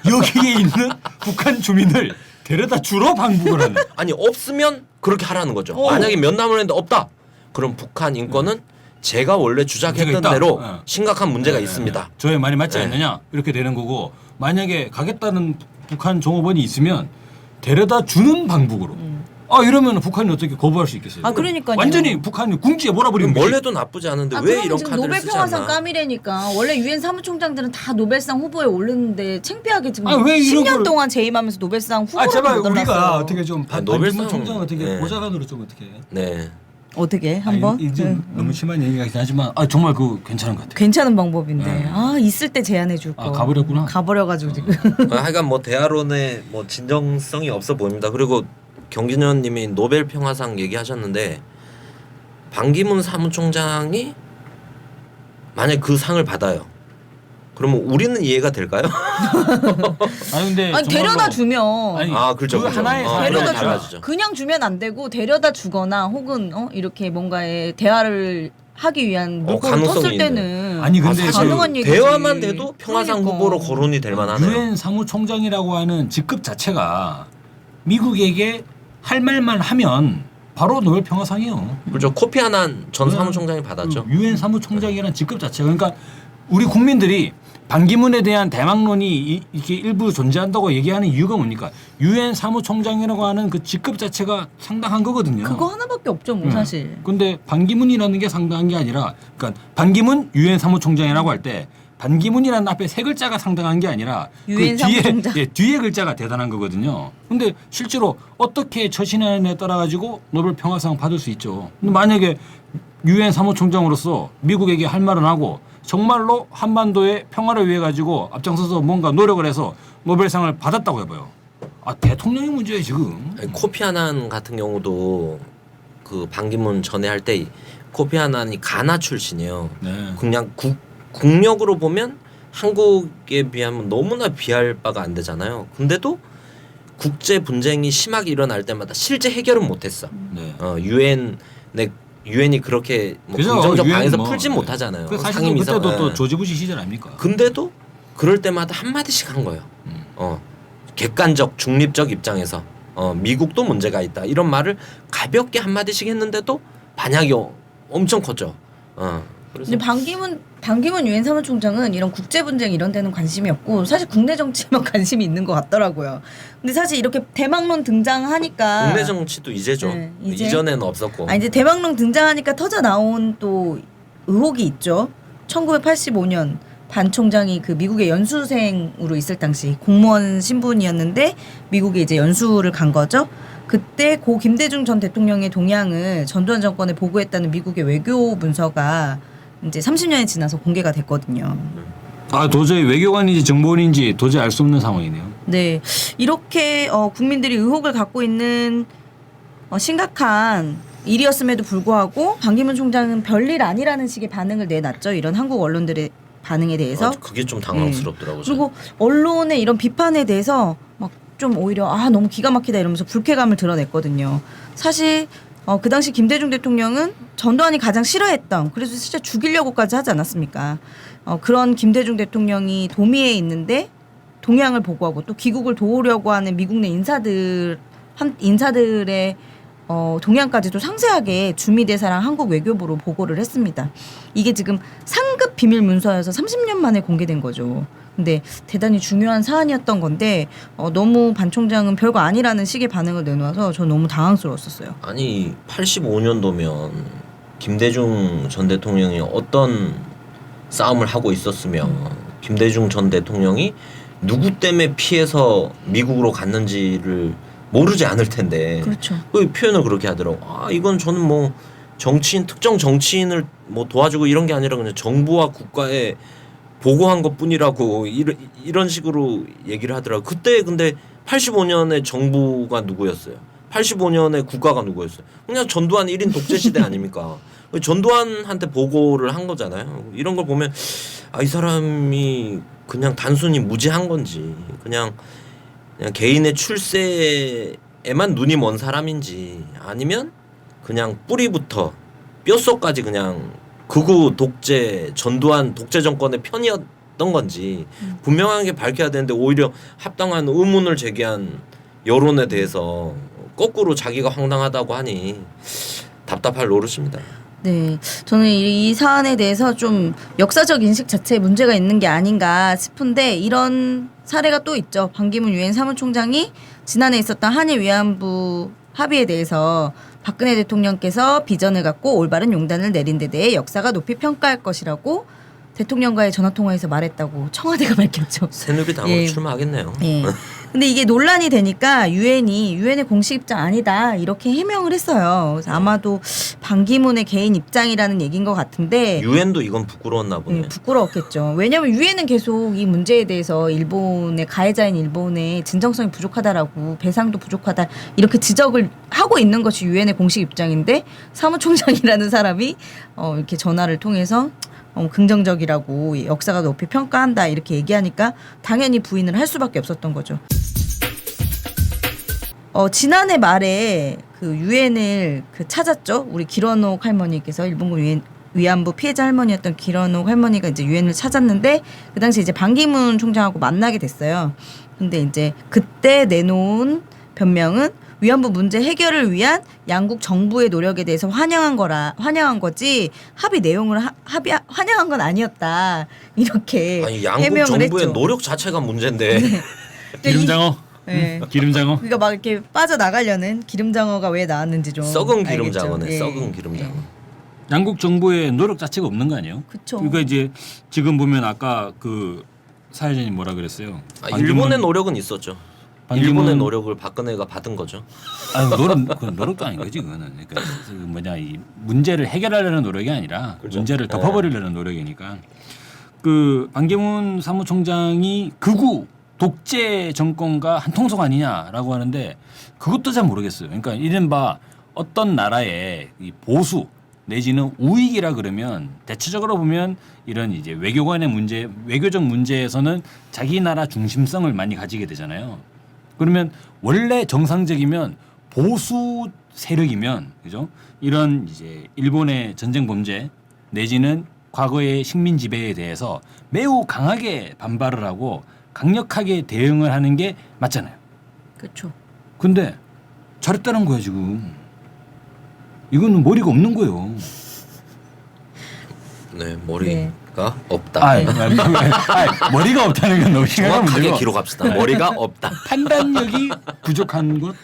여기에 있는 북한 주민을 데려다 주러 방북을 하는. 아니 없으면 그렇게 하라는 거죠. 만약에 면담을 했는데 없다. 그럼 북한 인권은 제가 원래 문제가 주장했던 있다. 대로 네. 심각한 문제가 있습니다. 저의 말이 맞지 네. 않느냐 이렇게 되는 거고 만약에 가겠다는 북한 종업원이 있으면 데려다 주는 방북으로. 이러면 북한이 어떻게 거부할 수 있겠어요? 아, 그러니까요. 완전히 북한이 궁지에 몰아버리면 뭘 해도 나쁘지 않은데 왜 그러면 이런 지금 카드를 노벨 쓰지 평화상 않나? 까미래니까 원래 유엔 사무총장들은 다 노벨상 후보에 오르는데 창피하게 지금 왜 이런 10년 걸- 동안 재임하면서 노벨상 후보로 제발 못 올랐어요. 우리가 어떻게 좀 노벨상- 반기문 총장 어떻게 네. 보좌관으로 좀 어떻게 네. 어떻게 한번 이제 너무 심한 얘기가 하지만 정말 그 괜찮은 것 같아요. 괜찮은 방법인데 네. 있을 때 제안해 줄 거. 가버렸구나. 가버려가지고 지금. 하여간 뭐 대화론에 뭐 진정성이 없어 보입니다. 그리고 경진현님이 노벨 평화상 얘기하셨는데 반기문 사무총장이 만약 그 상을 받아요. 그러면 우리는 이해가 될까요? 근데 아니 데려다 주면 아니, 그렇죠. 그 하나의 사회를 데려다 그러면 주면 달라지죠. 그냥 주면 안 되고 데려다 주거나 혹은 이렇게 뭔가의 대화를 하기 위한 물꼬를 가능성이 떴을 있네. 때는 아니 근데 사실 가능한 얘기지. 대화만 돼도 평화상 그러니까. 후보로 거론이 될 만하네요. 유엔 사무총장이라고 하는 직급 자체가 미국에게 할 말만 하면 바로 노벨 평화상이에요. 그렇죠. 코피 아난 전 사무총장이 받았죠. 유엔 사무총장이라는 직급 자체가 그러니까 우리 국민들이 반기문에 대한 대망론이 이렇게 일부 존재한다고 얘기하는 이유가 뭡니까? 유엔 사무총장이라고 하는 그 직급 자체가 상당한 거거든요. 그거 하나밖에 없죠, 뭐 사실. 근데 반기문이라는 게 상당한 게 아니라, 그러니까 반기문 유엔 사무총장이라고 할 때 반기문이라는 앞에 세 글자가 상당한 게 아니라 유엔 그 뒤에 사무총장. 뒤에 글자가 대단한 거거든요. 근데 실제로 어떻게 처신하느냐에 따라 가지고 노벨 평화상 받을 수 있죠. 근데 만약에 유엔 사무총장으로서 미국에게 할 말은 하고 정말로 한반도의 평화를 위해 가지고 앞장서서 뭔가 노력을 해서 노벨상을 받았다고 해봐요. 대통령이 문제예요 지금. 아니, 코피 아난 같은 경우도 그 반기문 전에 할 때 코피 아난이 가나 출신이에요. 네. 그냥 국력으로 보면 한국에 비하면 너무나 비할 바가 안 되잖아요. 근데도 국제 분쟁이 심하게 일어날 때마다 실제 해결은 못했어. 네. 유엔이 그렇게 뭐 그죠. 긍정적 유엔 방에서 뭐, 풀진 네. 못하잖아요. 그 사실 상임위사- 그때도 예. 또 조지 부시 시절 아닙니까? 근데도 그럴 때마다 한 마디씩 한 거예요. 객관적 중립적 입장에서 미국도 문제가 있다 이런 말을 가볍게 한 마디씩 했는데도 반향이 엄청 컸죠. 그래서 근데 반기문 유엔 사무총장은 이런 국제 분쟁 이런 데는 관심이 없고 사실 국내 정치에만 관심이 있는 것 같더라고요. 근데 사실 이렇게 대망론 등장하니까 국내 정치도 이제죠. 네, 이제? 이전에는 없었고. 이제 대망론 등장하니까 터져 나온 또 의혹이 있죠. 1985년 반 총장이 그 미국의 연수생으로 있을 당시 공무원 신분이었는데 미국에 이제 연수를 간 거죠. 그때 고 김대중 전 대통령의 동향을 전두환 정권에 보고했다는 미국의 외교 문서가 이제 30년이 지나서 공개가 됐거든요. 도저히 외교관인지 정보원인지 도저히 알 수 없는 상황이네요. 네, 이렇게 국민들이 의혹을 갖고 있는 심각한 일이었음에도 불구하고 반기문 총장은 별일 아니라는 식의 반응을 내놨죠. 이런 한국 언론들의 반응에 대해서. 그게 좀 당황스럽더라고요. 그리고 언론의 이런 비판에 대해서 막 좀 오히려 너무 기가 막히다 이러면서 불쾌감을 드러냈거든요. 사실 그 당시 김대중 대통령은 전두환이 가장 싫어했던 그래서 진짜 죽이려고까지 하지 않았습니까? 그런 김대중 대통령이 도미에 있는데 동향을 보고하고 또 귀국을 도우려고 하는 미국 내 인사들의 동향까지도 상세하게 주미대사랑 한국 외교부로 보고를 했습니다. 이게 지금 상급 비밀 문서여서 30년 만에 공개된 거죠. 근데 대단히 중요한 사안이었던 건데 너무 반 총장은 별거 아니라는 식의 반응을 내놓아서 저 너무 당황스러웠었어요. 아니 85년도면 김대중 전 대통령이 어떤 싸움을 하고 있었으면 김대중 전 대통령이 누구 때문에 피해서 미국으로 갔는지를 모르지 않을 텐데 그렇죠. 그 표현을 그렇게 하더라고. 이건 저는 뭐 특정 정치인을 뭐 도와주고 이런 게 아니라 그냥 정부와 국가에 보고한 것뿐이라고 이런 식으로 얘기를 하더라고. 그때 근데 85년에 정부가 누구였어요? 85년에 국가가 누구였어요? 그냥 전두환 1인 독재 시대 아닙니까? 전두환한테 보고를 한 거잖아요. 이런 걸 보면 이 사람이 그냥 단순히 무지한 건지 그냥 개인의 출세에만 눈이 먼 사람인지 아니면 그냥 뿌리부터 뼛속까지 그냥 극우 독재 전두환 독재 정권의 편이었던 건지 분명하게 밝혀야 되는데 오히려 합당한 의문을 제기한 여론에 대해서 거꾸로 자기가 황당하다고 하니 답답할 노릇입니다. 네, 저는 이 사안에 대해서 좀 역사적 인식 자체에 문제가 있는 게 아닌가 싶은데 이런 사례가 또 있죠. 반기문 유엔 사무총장이 지난해 있었던 한일 위안부 합의에 대해서 박근혜 대통령께서 비전을 갖고 올바른 용단을 내린 데 대해 역사가 높이 평가할 것이라고 대통령과의 전화통화에서 말했다고 청와대가 밝혔죠. 새누리당으로 예. 출마하겠네요. 예. 근데 이게 논란이 되니까 유엔의 공식 입장 아니다 이렇게 해명을 했어요. 그래서 아마도 반기문의 개인 입장이라는 얘기인 것 같은데 유엔도 이건 부끄러웠나 보네. 예, 부끄러웠겠죠. 왜냐하면 유엔은 계속 이 문제에 대해서 일본의 가해자인 일본의 진정성이 부족하다라고 배상도 부족하다 이렇게 지적을 하고 있는 것이 유엔의 공식 입장인데 사무총장이라는 사람이 이렇게 전화를 통해서 긍정적이라고 역사가 높이 평가한다 이렇게 얘기하니까 당연히 부인을 할 수밖에 없었던 거죠. 지난해 말에 그 유엔을 찾았죠. 우리 기런옥 할머니께서 일본군 유엔 위안부 피해자 할머니였던 기런옥 할머니가 이제 유엔을 찾았는데 그 당시 이제 반기문 총장하고 만나게 됐어요. 근데 이제 그때 내놓은 변명은 위안부 문제 해결을 위한 양국 정부의 노력에 대해서 환영한 거지 합의 내용을 환영한 건 아니었다 이렇게 아니 양국 해명을 정부의 했죠. 노력 자체가 문제인데 기름장어. 네. 기름장어. 그러니까 막 이렇게 빠져나가려는 기름장어가 왜 나왔는지 좀 썩은 알겠죠. 기름장어네. 예. 썩은 기름장어. 양국 정부의 노력 자체가 없는 거 아니에요? 그쵸. 그러니까 이제 지금 보면 아까 그 사회자님 뭐라 그랬어요? 일본의 노력은 있었죠. 반기문- 일본의 노력을 박근혜가 받은 거죠. 아니 노력도 아닌 거지 그거는. 그러니까 그 뭐냐 이 문제를 해결하려는 노력이 아니라 그렇죠. 문제를 덮어버리려는 노력이니까. 그 반기문 사무총장이 극우 독재 정권과 한 통속 아니냐라고 하는데 그것도 잘 모르겠어요. 그러니까 이른바 어떤 나라의 이 보수 내지는 우익이라 그러면 대체적으로 보면 이런 이제 외교관의 문제, 외교적 문제에서는 자기 나라 중심성을 많이 가지게 되잖아요. 그러면 원래 정상적이면 보수 세력이면 그죠? 이런 이제 일본의 전쟁 범죄 내지는 과거의 식민 지배에 대해서 매우 강하게 반발을 하고 강력하게 대응을 하는 게 맞잖아요. 그렇죠. 근데 잘했다는 거야 지금. 이거는 머리가 없는 거예요. 네, 머리가 없다. 아이, 머리가 없다는 건 너무 심각한 정확하게 문제고 기록합시다. 머리가 없다. 판단력이 부족한 것.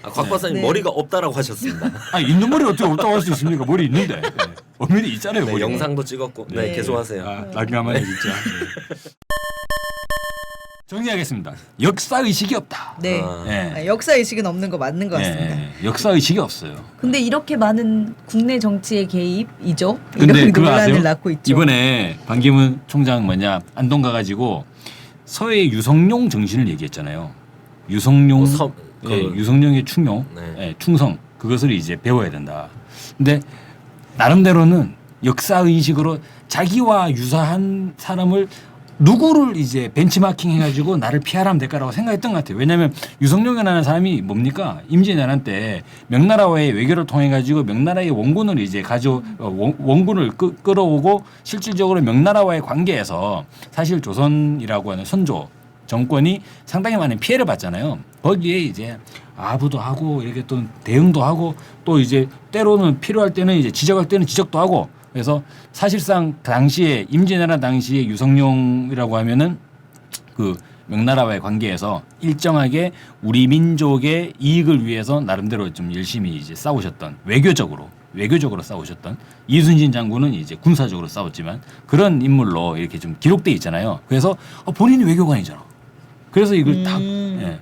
곽 박사님 네. 머리가 없다라고 하셨습니다. 있는 머리 어떻게 없다고 할 수 있습니까? 머리 있는데. 네. 엄연히 있잖아요. 네, 머리. 영상도 찍었고. 네, 네. 계속하세요. 난감하네 진짜. 네. 정리하겠습니다. 역사 의식이 없다. 네. 아. 네. 역사 의식은 없는 거 맞는 것 같습니다. 네. 역사 의식이 없어요. 근데 이렇게 많은 국내 정치의 개입이죠. 근데 이런 그거 아세요? 논란을 낳고 있죠. 이번에 반기문 총장 안동 가가지고 서해 유성룡 정신을 얘기했잖아요. 유성룡, 유성룡의 충용, 네. 충성 그것을 이제 배워야 된다. 근데 나름대로는 역사 의식으로 자기와 유사한 사람을 누구를 이제 벤치마킹 해가지고 나를 피하라면 될까라고 생각했던 것 같아요. 왜냐하면 유성룡이라는 사람이 뭡니까? 임진왜란 때 명나라와의 외교를 통해 가지고 명나라의 원군을 이제 원군을 끌어오고 실질적으로 명나라와의 관계에서 사실 조선이라고 하는 선조 정권이 상당히 많은 피해를 봤잖아요. 거기에 이제 아부도 하고 이렇게 또 대응도 하고 또 이제 때로는 필요할 때는 이제 지적할 때는 지적도 하고 그래서 사실상 당시에 임진왜란 당시에 유성룡이라고 하면은 그 명나라와의 관계에서 일정하게 우리 민족의 이익을 위해서 나름대로 좀 열심히 이제 싸우셨던 외교적으로 싸우셨던 이순신 장군은 이제 군사적으로 싸웠지만 그런 인물로 이렇게 좀 기록돼 있잖아요. 그래서 본인이 외교관이잖아. 그래서 이걸 다 예.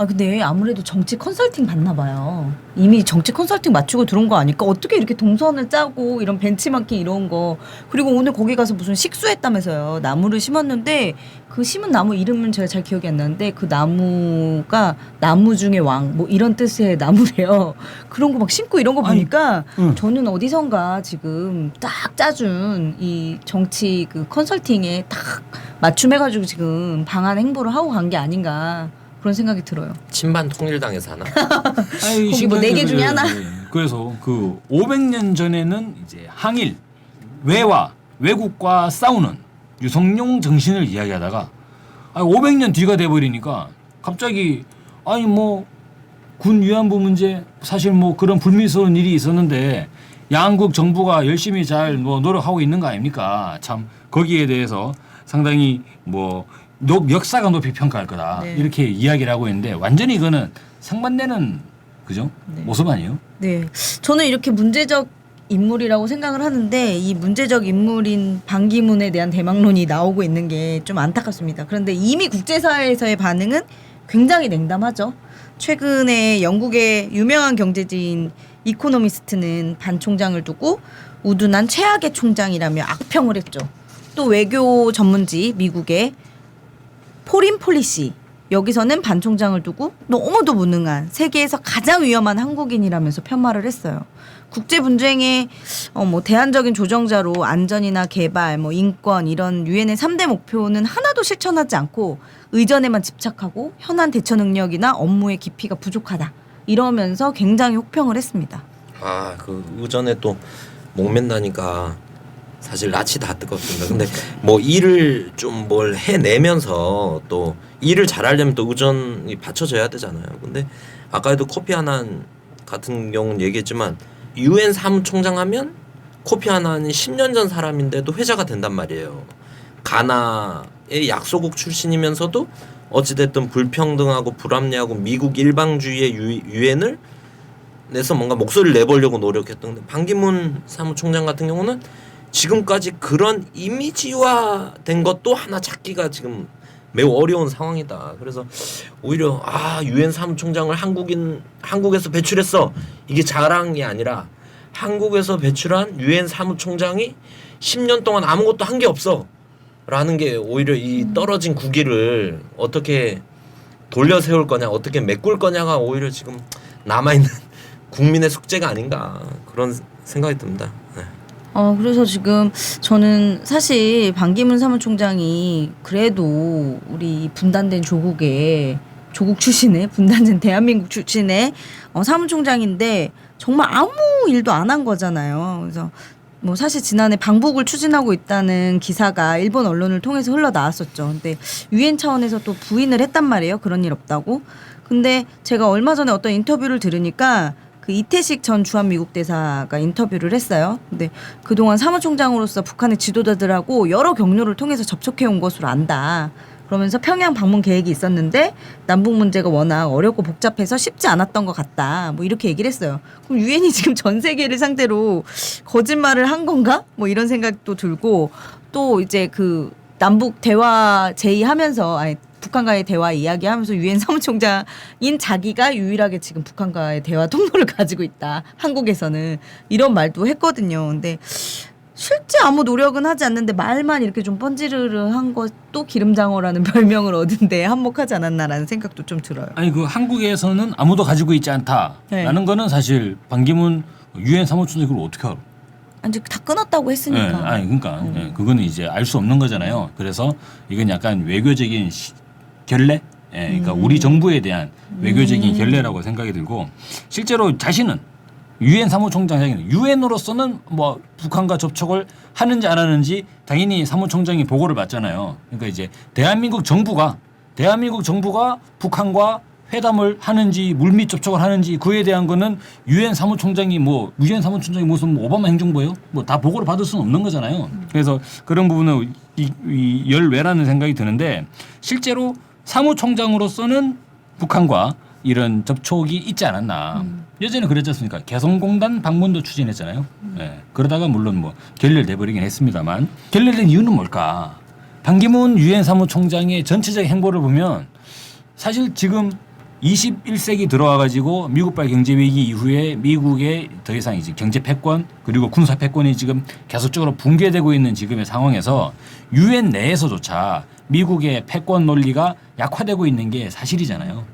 근데 아무래도 정치 컨설팅 받나 봐요. 이미 정치 컨설팅 맞추고 들어온 거 아닐까? 어떻게 이렇게 동선을 짜고 이런 벤치마킹 이런 거. 그리고 오늘 거기 가서 무슨 식수했다면서요. 나무를 심었는데 그 심은 나무 이름은 제가 잘 기억이 안 나는데 그 나무가 나무 중에 왕 뭐 이런 뜻의 나무래요. 그런 거 막 심고 이런 거 보니까 저는 어디선가 지금 딱 짜준 이 정치 그 컨설팅에 딱 맞춤해가지고 지금 방한 행보를 하고 간 게 아닌가. 그런 생각이 들어요. 친반 통일당에서 하나? 거기 뭐 4개 중에 하나? 그래서 그 500년 전에는 이제 항일 외국과 싸우는 유성룡 정신을 이야기하다가 500년 뒤가 돼 버리니까 갑자기 군 위안부 문제 사실 뭐 그런 불미스러운 일이 있었는데 양국 정부가 열심히 잘 노력하고 있는 거 아닙니까? 참 거기에 대해서 상당히 역사가 높이 평가할 거다 네. 이렇게 이야기를 하고 있는데 완전히 이거는 상반되는 그죠? 네. 모습 아니에요? 네, 저는 이렇게 문제적 인물이라고 생각을 하는데 이 문제적 인물인 반기문에 대한 대망론이 나오고 있는 게 좀 안타깝습니다. 그런데 이미 국제사회에서의 반응은 굉장히 냉담하죠. 최근에 영국의 유명한 경제지인 이코노미스트는 반 총장을 두고 우둔한 최악의 총장이라며 악평을 했죠. 또 외교 전문지 미국의 포린 폴리시 여기서는 반 총장을 두고 너무도 무능한 세계에서 가장 위험한 한국인이라면서 편말을 했어요. 국제 분쟁의 뭐 대안적인 조정자로 안전이나 개발, 뭐 인권 이런 유엔의 3대 목표는 하나도 실천하지 않고 의전에만 집착하고 현안 대처 능력이나 업무의 깊이가 부족하다. 이러면서 굉장히 혹평을 했습니다. 아, 그 의전에 또 목맨다니까 사실 낯이 다 뜨겁습니다. 근데 뭐 일을 좀 뭘 해내면서 또 일을 잘하려면 또 의전이 받쳐져야 되잖아요. 근데 아까도 코피 아난 같은 경우는 얘기했지만 유엔 사무총장 하면 코피 아난이 10년 전 사람인데도 회자가 된단 말이에요. 가나의 약소국 출신이면서도 어찌됐든 불평등하고 불합리하고 미국 일방주의의 유엔을 내서 뭔가 목소리를 내보려고 노력했던 반기문 사무총장 같은 경우는 지금까지 그런 이미지화된 것도 하나 찾기가 지금 매우 어려운 상황이다. 그래서 오히려 유엔 사무총장을 한국에서 배출했어. 이게 자랑이 아니라 한국에서 배출한 유엔 사무총장이 10년 동안 아무것도 한 게 없어. 라는 게 오히려 이 떨어진 국위를 어떻게 돌려 세울 거냐, 어떻게 메꿀 거냐가 오히려 지금 남아있는 국민의 숙제가 아닌가 그런 생각이 듭니다. 네. 그래서 지금 저는 사실 반기문 사무총장이 그래도 우리 분단된 조국 출신의 분단된 대한민국 출신의 사무총장인데 정말 아무 일도 안 한 거잖아요. 그래서 뭐 사실 지난해 방북을 추진하고 있다는 기사가 일본 언론을 통해서 흘러나왔었죠. 근데 유엔 차원에서 또 부인을 했단 말이에요. 그런 일 없다고. 근데 제가 얼마 전에 어떤 인터뷰를 들으니까 그 이태식 전 주한미국 대사가 인터뷰를 했어요. 근데 그동안 사무총장으로서 북한의 지도자들하고 여러 경로를 통해서 접촉해 온 것으로 안다. 그러면서 평양 방문 계획이 있었는데 남북 문제가 워낙 어렵고 복잡해서 쉽지 않았던 것 같다. 뭐 이렇게 얘기를 했어요. 그럼 유엔이 지금 전 세계를 상대로 거짓말을 한 건가? 뭐 이런 생각도 들고 또 이제 그 남북 대화 제의하면서 북한과의 대화 이야기하면서 유엔 사무총장인 자기가 유일하게 지금 북한과의 대화 통로를 가지고 있다. 한국에서는 이런 말도 했거든요. 근데 실제 아무 노력은 하지 않는데 말만 이렇게 좀 번지르르한 것도 기름장어라는 별명을 얻은 데 한몫하지 않았나라는 생각도 좀 들어요. 아니 그 한국에서는 아무도 가지고 있지 않다라는 거는 사실 반기문 유엔 사무총장이 그걸 어떻게 알아? 아니 다 끊었다고 했으니까. 네, 아니 그러니까 그거는 이제 알 수 없는 거잖아요. 그래서 이건 약간 외교적인 결례, 그러니까 우리 정부에 대한 외교적인 결례라고 생각이 들고 실제로 자신은 유엔 사무총장이 유엔으로서는 뭐 북한과 접촉을 하는지 안 하는지 당연히 사무총장이 보고를 받잖아요. 그러니까 이제 대한민국 정부가 북한과 회담을 하는지 물밑 접촉을 하는지 그에 대한 거는 유엔 사무총장이 무슨 오바마 행정부예요? 뭐 다 보고를 받을 수는 없는 거잖아요. 그래서 그런 부분은 이 열외라는 생각이 드는데 실제로 사무총장으로서는 북한과 이런 접촉이 있지 않았나. 예전에 그랬지 않습니까? 개성공단 방문도 추진했잖아요. 네. 그러다가 물론 뭐 결렬돼 버리긴 했습니다만 결렬된 이유는 뭘까? 반기문 유엔 사무총장의 전체적 행보를 보면 사실 지금 21세기 들어와 가지고 미국발 경제 위기 이후에 미국의 더 이상 이제 경제 패권 그리고 군사 패권이 지금 계속적으로 붕괴되고 있는 지금의 상황에서 유엔 내에서조차 미국의 패권 논리가 약화되고 있는 게 사실이잖아요.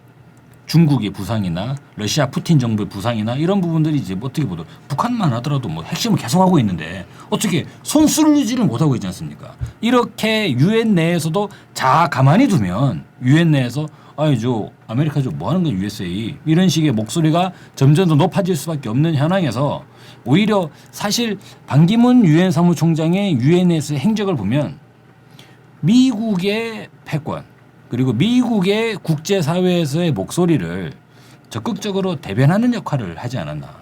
중국의 부상이나 러시아 푸틴 정부의 부상이나 이런 부분들이 이제 어떻게 보도 북한만 하더라도 뭐 핵심을 계속하고 있는데 어떻게 손수를 유지를 못하고 있지 않습니까? 이렇게 유엔 내에서도 가만히 두면 유엔 내에서 아메리카 뭐 하는 거야 USA 이런 식의 목소리가 점점 더 높아질 수밖에 없는 현황에서 오히려 사실 반기문 유엔 사무총장의 유엔에서의 행적을 보면 미국의 패권 그리고 미국의 국제사회에서의 목소리를 적극적으로 대변하는 역할을 하지 않았나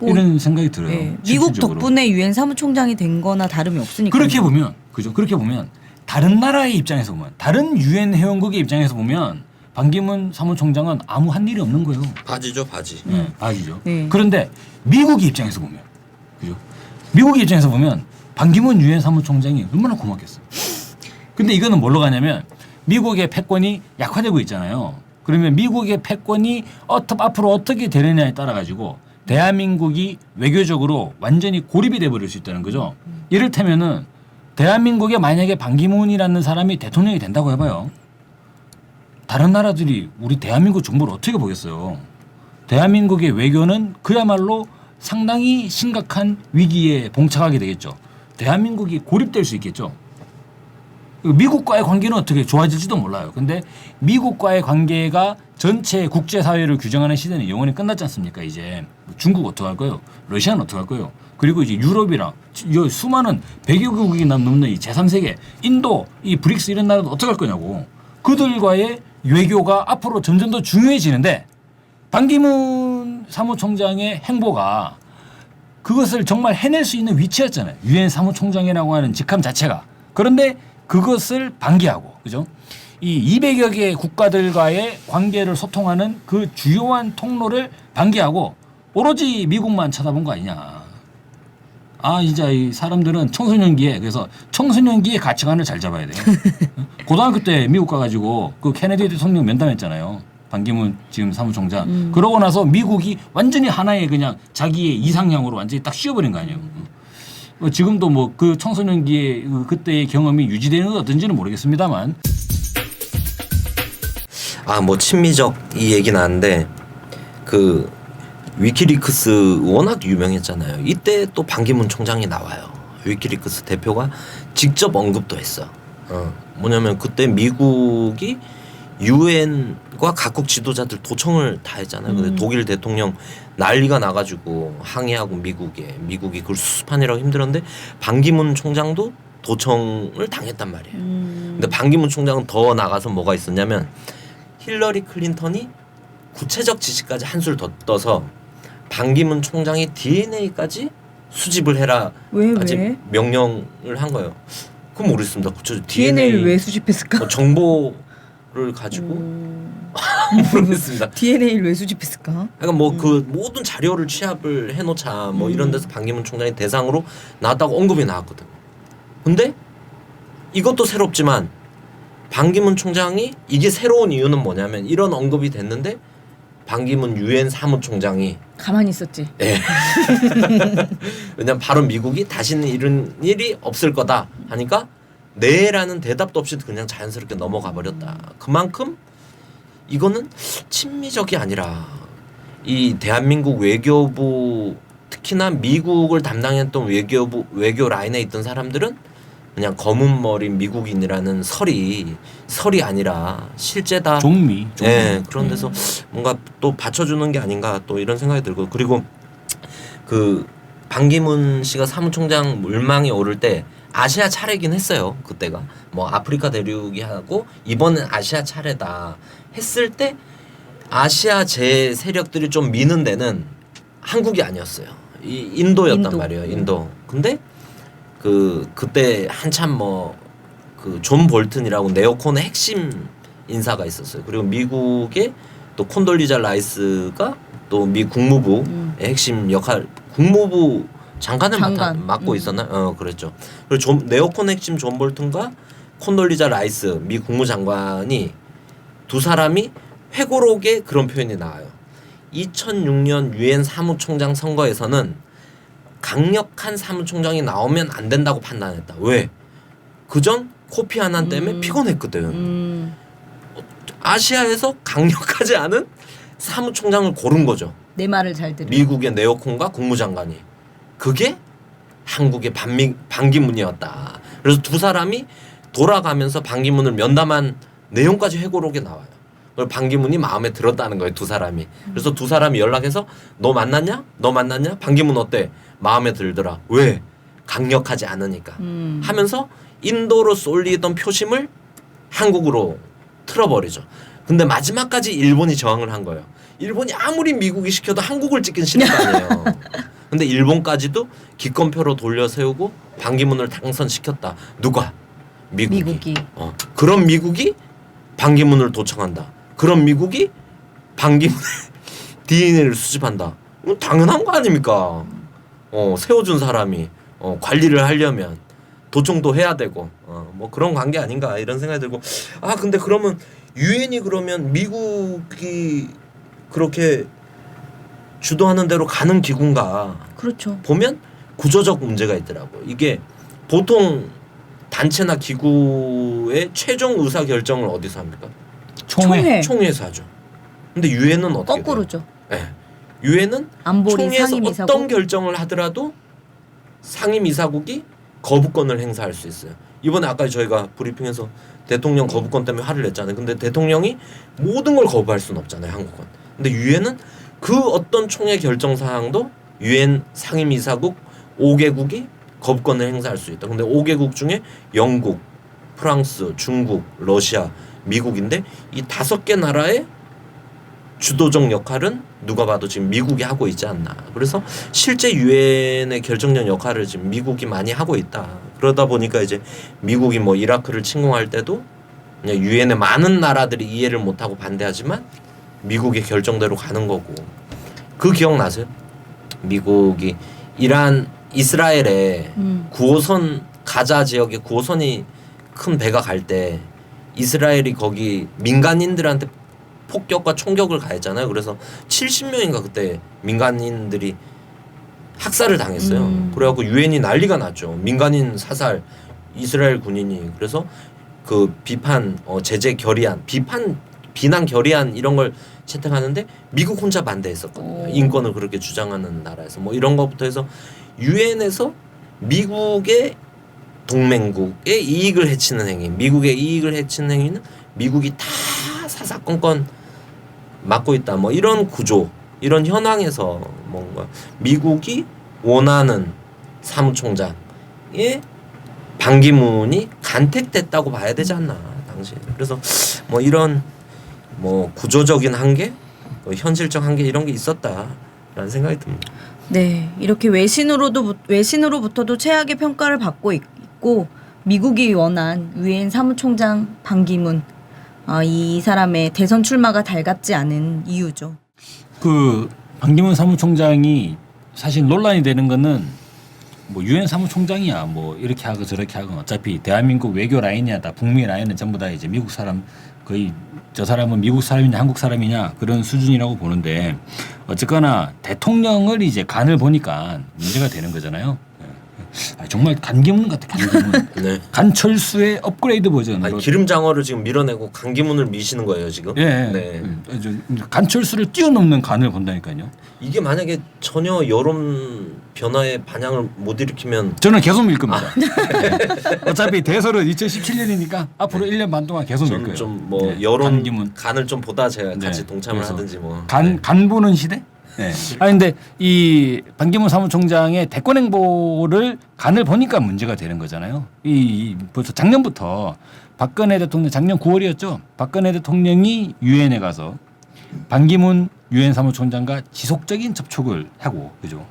이런 생각이 들어요. 네. 미국 실질적으로. 덕분에 유엔 사무총장이 된 거나 다름이 없으니까. 그렇게 보면 다른 나라의 입장에서 보면 다른 유엔 회원국의 입장에서 보면 반기문 사무총장은 아무 한 일이 없는 거예요. 바지죠, 바지. 바지죠. 네. 그런데 미국의 입장에서 보면, 그죠? 미국의 입장에서 보면 반기문 유엔 사무총장이 얼마나 고맙겠어. 근데 이거는 뭘로 가냐면 미국의 패권이 약화되고 있잖아요. 그러면 미국의 패권이 앞으로 어떻게 되느냐에 따라 가지고 대한민국이 외교적으로 완전히 고립이 돼 버릴 수 있다는 거죠. 이를테면은 대한민국에 만약에 반기문이라는 사람이 대통령이 된다고 해봐요. 다른 나라들이 우리 대한민국 정부를 어떻게 보겠어요. 대한민국의 외교는 그야말로 상당히 심각한 위기에 봉착하게 되겠죠. 대한민국이 고립될 수 있겠죠. 미국과의 관계는 어떻게 좋아질지도 몰라요. 근데 미국과의 관계가 전체 국제사회를 규정하는 시대는 영원히 끝났지 않습니까? 이제 중국 어떻게 할 거예요? 러시아는 어떻게 할 거예요? 그리고 이제 유럽이랑 수많은 100여 개국이 넘는 이 제3세계, 인도, 이 브릭스 이런 나라도 어떻게 할 거냐고. 그들과의 외교가 앞으로 점점 더 중요해지는데 반기문 사무총장의 행보가 그것을 정말 해낼 수 있는 위치였잖아요. 유엔 사무총장이라고 하는 직함 자체가. 그런데 그것을 방기하고, 그죠? 이 200여 개 국가들과의 관계를 소통하는 그 주요한 통로를 방기하고 오로지 미국만 쳐다본 거 아니냐. 아, 진짜 이 사람들은 청소년기에, 그래서 청소년기의 가치관을 잘 잡아야 돼요. 고등학교 때 미국 가가지고 그 케네디 대통령 면담했잖아요. 반기문 지금 사무총장. 그러고 나서 미국이 완전히 하나의 그냥 자기의 이상향으로 완전히 딱 씌워버린 거 아니에요. 지금도 뭐 그 청소년기의 그때의 경험이 유지되는 건 어떤지는 모르겠습니다만. 아, 뭐 친미적 이 얘기 나는데 그 위키리크스 워낙 유명했잖아요. 이때 또 반기문 총장이 나와요. 위키리크스 대표가 직접 언급도 했어. 뭐냐면 그때 미국이 유엔과 각국 지도자들 도청을 다 했잖아요. 근데 독일 대통령 난리가 나가지고 항의하고 미국이 그걸 수습하느라고 힘들었는데 반기문 총장도 도청을 당했단 말이에요. 근데 반기문 총장은 더 나가서 뭐가 있었냐면 힐러리 클린턴이 구체적 지시까지 한술 더 떠서 반기문 총장의 DNA까지 수집을 해라까지 왜? 명령을 한 거예요. 그건 모르겠습니다. 구체적 DNA를 왜 수집했을까? 뭐 정보를 가지고 모르겠습니다. DNA를 왜 수집했을까? 그러니까 뭐 그 모든 자료를 취합을 해놓자 뭐 이런 데서 반기문 총장이 대상으로 나왔다고 언급이 나왔거든. 근데 이것도 새롭지만 반기문 총장이 이게 새로운 이유는 뭐냐면 이런 언급이 됐는데 반기문 유엔 사무총장이 가만히 있었지. 네. 왜냐면 바로 미국이 다시는 이런 일이 없을 거다 하니까 네라는 대답도 없이 그냥 자연스럽게 넘어가 버렸다. 그만큼 이거는 친미적이 아니라 이 대한민국 외교부 특히나 미국을 담당했던 외교 라인에 있던 사람들은 그냥 검은 머리 미국인이라는 설이 아니라 실제다. 종미. 네, 그런 데서 뭔가 또 받쳐주는 게 아닌가 또 이런 생각이 들고 그리고 그 반기문 씨가 사무총장 물망에 오를 때 아시아 차례긴 했어요. 그때가 뭐 아프리카 대륙이 하고 이번엔 아시아 차례다 했을 때 아시아 제 세력들이 좀 미는 데는 한국이 아니었어요. 이 인도였단 말이에요. 인도. 근데 그때 한참 뭐 그 존 볼튼이라고 네오콘의 핵심 인사가 있었어요. 그리고 미국의 또 콘돌리자 라이스가 또 미 국무부의 핵심 역할 국무부 장관을 맡고 있었나? 그랬죠. 그리고 네오콘 핵심 존 볼튼과 콘돌리자 라이스 미 국무장관이 두 사람이 회고록에 그런 표현이 나와요. 2006년 유엔 사무총장 선거에서는 강력한 사무총장이 나오면 안 된다고 판단했다. 왜? 그전 코피 아난 때문에 피곤했거든. 아시아에서 강력하지 않은 사무총장을 고른 거죠. 내 말을 잘 들으. 미국의 네오콘과 국무장관이. 그게 한국의 반기문이었다. 그래서 두 사람이 돌아가면서 반기문을 면담한 내용까지 회고록에 나와요. 그걸 반기문이 마음에 들었다는 거예요. 두 사람이. 그래서 두 사람이 연락해서 너 만났냐? 반기문 어때? 마음에 들더라. 왜? 강력하지 않으니까. 하면서 인도로 쏠리던 표심을 한국으로 틀어버리죠. 근데 마지막까지 일본이 저항을 한 거예요. 일본이 아무리 미국이 시켜도 한국을 찍긴 싫은 거 아니에요. 근데 일본까지도 기권표로 돌려세우고 반기문을 당선시켰다. 누가? 미국이. 미국이. 그런 미국이 반기문을 도청한다. 그럼 미국이 반기문의 DNA를 수집한다. 당연한 거 아닙니까? 세워준 사람이 관리를 하려면 도청도 해야 되고 뭐 그런 관계 아닌가 이런 생각이 들고 근데 그러면 유엔이 그러면 미국이 그렇게 주도하는 대로 가는 기구인가? 그렇죠. 보면 구조적 문제가 있더라고요. 이게 보통 단체나 기구의 최종 의사 결정을 어디서 합니까? 총회. 총회에서 하죠. 근데 유엔은 어떻게 거꾸로죠. 돼요? 네. 유엔은 안보리 총회에서 상임이사국. 어떤 결정을 하더라도 상임이사국이 거부권을 행사할 수 있어요. 이번에 아까 저희가 브리핑에서 대통령 거부권 때문에 화를 냈잖아요. 근데 대통령이 모든 걸 거부할 수는 없잖아요, 한국은. 근데 유엔은 그 어떤 총회 결정 사항도 유엔 상임이사국 5개국이 거부권을 행사할 수 있다. 근데 5개국 중에 영국, 프랑스, 중국, 러시아, 미국인데 이 5개 나라의 주도적 역할은 누가 봐도 지금 미국이 하고 있지 않나. 그래서 실제 유엔의 결정적 역할을 지금 미국이 많이 하고 있다. 그러다 보니까 이제 미국이 뭐 이라크를 침공할 때도 그냥 유엔의 많은 나라들이 이해를 못하고 반대하지만 미국의 결정대로 가는 거고. 그 기억나세요? 미국이 이스라엘에 9호선 가자 지역에 9호선이 큰 배가 갈 때 이스라엘이 거기 민간인들한테 폭격과 총격을 가했잖아요. 그래서 70명인가 그때 민간인들이 학살을 당했어요. 그래갖고 유엔이 난리가 났죠. 민간인 사살, 이스라엘 군인이. 그래서 그 비판, 제재 결의안, 비난 결의안 이런 걸 채택하는데 미국 혼자 반대했었거든요. 인권을 그렇게 주장하는 나라에서 뭐 이런 것부터 해서 유엔에서 미국의 동맹국의 이익을 해치는 행위, 미국의 이익을 해치는 행위는 미국이 다 사사건건 맡고 있다. 뭐 이런 구조, 이런 현황에서 뭔가 미국이 원하는 사무총장의 반기문이 간택됐다고 봐야 되지 않나 당시. 그래서 뭐 이런 뭐 구조적인 한계, 뭐 현실적 한계 이런 게 있었다라는 생각이 듭니다. 네, 이렇게 외신으로부터도 최악의 평가를 받고 있고 미국이 원한 유엔 사무총장 반기문 이 사람의 대선 출마가 달갑지 않은 이유죠. 그 반기문 사무총장이 사실 논란이 되는 거는 뭐 유엔 사무총장이야 뭐 이렇게 하고 저렇게 하고 어차피 대한민국 외교 라인이야 다 북미 라인은 전부 다 이제 미국 사람 거의 저 사람은 미국 사람이냐 한국 사람이냐 그런 수준이라고 보는데 어쨌거나 대통령을 이제 간을 보니까 문제가 되는 거잖아요. 정말 간기문 같아 간기문. 네. 간철수의 업그레이드 버전으로. 기름 장어를 지금 밀어내고 간기문을 미시는 거예요 지금. 예. 네. 간철수를 뛰어넘는 간을 본다니까요. 이게 만약에 전혀 여론 변화의 반향을 못 일으키면 저는 계속 밀 겁니다. 어차피 대선은 2017년이니까 앞으로 1년 반 동안 계속 밀 저는 거예요. 좀 뭐 네, 여론 간기문. 간을 좀 보다 제가 같이 네, 동참을 그래서 하든지 뭐. 간 보는 시대? 네. 근데 이 반기문 사무총장의 대권 행보를 간을 보니까 문제가 되는 거잖아요. 벌써 작년부터 박근혜 대통령 작년 9월이었죠. 박근혜 대통령이 유엔에 가서 반기문 유엔 사무총장과 지속적인 접촉을 하고 그죠.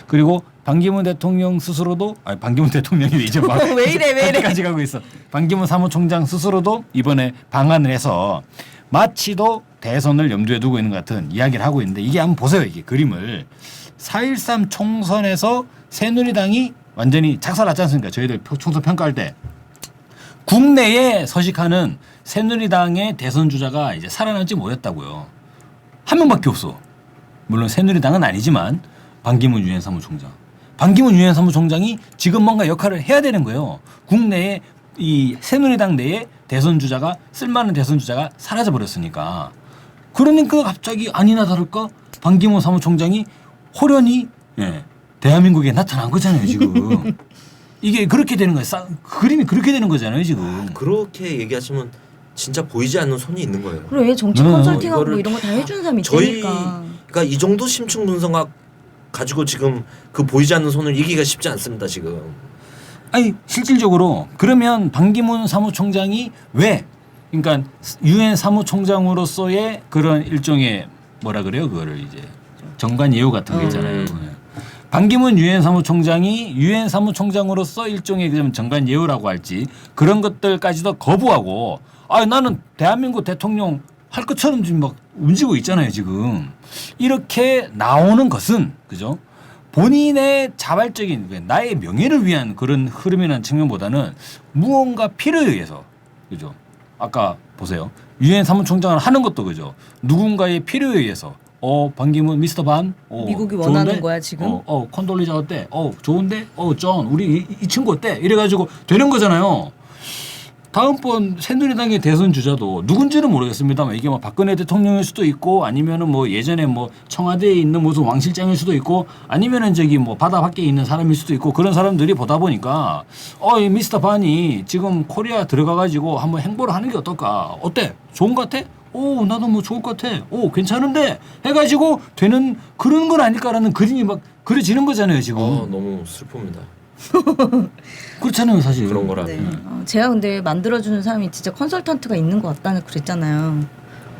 그리고 반기문 대통령 스스로도 반기문 대통령이 이제 막 왜 이래 까지 가고 있어. 반기문 사무총장 스스로도 이번에 방한을 해서 마치도 대선을 염두에 두고 있는 것 같은 이야기를 하고 있는데 이게 한번 보세요. 이게 그림을 4.13 총선에서 새누리당이 완전히 작살났지 않습니까? 저희들 총선 평가할 때 국내에 서식하는 새누리당의 대선 주자가 이제 살아남지 못했다고요. 한 명밖에 없어. 물론 새누리당은 아니지만 반기문 유엔 사무총장. 반기문 유엔 사무총장이 지금 뭔가 역할을 해야 되는 거예요. 국내에 이 새누리당 내에 대선 주자가 쓸만한 대선 주자가 사라져 버렸으니까. 그러니까 갑자기 아니나 다를까 반기문 사무총장이 호련히 대한민국에 나타난 거잖아요 지금. 이게 그렇게 되는 거예요. 그림이 그렇게 되는 거잖아요 지금. 그렇게 얘기하시면 진짜 보이지 않는 손이 있는 거예요. 그래 정치 컨설팅하고 이거를 이런 거 다 해주는 사람이 있으니까. 저희가 이 정도 심층 분석학 가지고 지금 그 보이지 않는 손을 이기기가 쉽지 않습니다 지금. 아니 실질적으로 그러면 반기문 사무총장이 왜 그러니까 유엔 사무총장으로서의 그런 일종의 뭐라 그래요 그거를 이제 정관 예우 같은 거 있잖아요. 반기문 유엔 사무총장이 유엔 사무총장으로서 일종의 정관 예우라고 할지 그런 것들까지도 거부하고 나는 대한민국 대통령 할 것처럼 지금 막 움직이고 있잖아요, 지금. 이렇게 나오는 것은 그죠? 본인의 자발적인 나의 명예를 위한 그런 흐름이라는 측면보다는 무언가 필요에 의해서 그죠? 아까 보세요. 유엔 사무총장을 하는 것도 그죠? 누군가의 필요에 의해서 반기문 미스터 반 미국이 좋은데? 원하는 거야, 지금? 콘돌리자 어때? 좋은데? 존 우리 이 친구 어때? 이래가지고 되는 거잖아요. 다음번 새누리당의 대선 주자도 누군지는 모르겠습니다만 이게 뭐 박근혜 대통령일 수도 있고 아니면은 뭐 예전에 뭐 청와대에 있는 무슨 왕 실장일 수도 있고 아니면은 저기 뭐 바다 밖에 있는 사람일 수도 있고 그런 사람들이 보다 보니까 이 미스터 반이 지금 코리아 들어가 가지고 한번 행보를 하는 게 어떨까? 어때? 좋은 것 같아? 나도 뭐 좋을 것 같아. 괜찮은데 해가지고 되는 그런 건 아닐까라는 그림이 막 그려지는 거잖아요 지금. 너무 슬픕니다. 그렇잖아요 사실. 그런 거라. 네. 제가 근데 만들어주는 사람이 진짜 컨설턴트가 있는 것 같다는 그랬잖아요.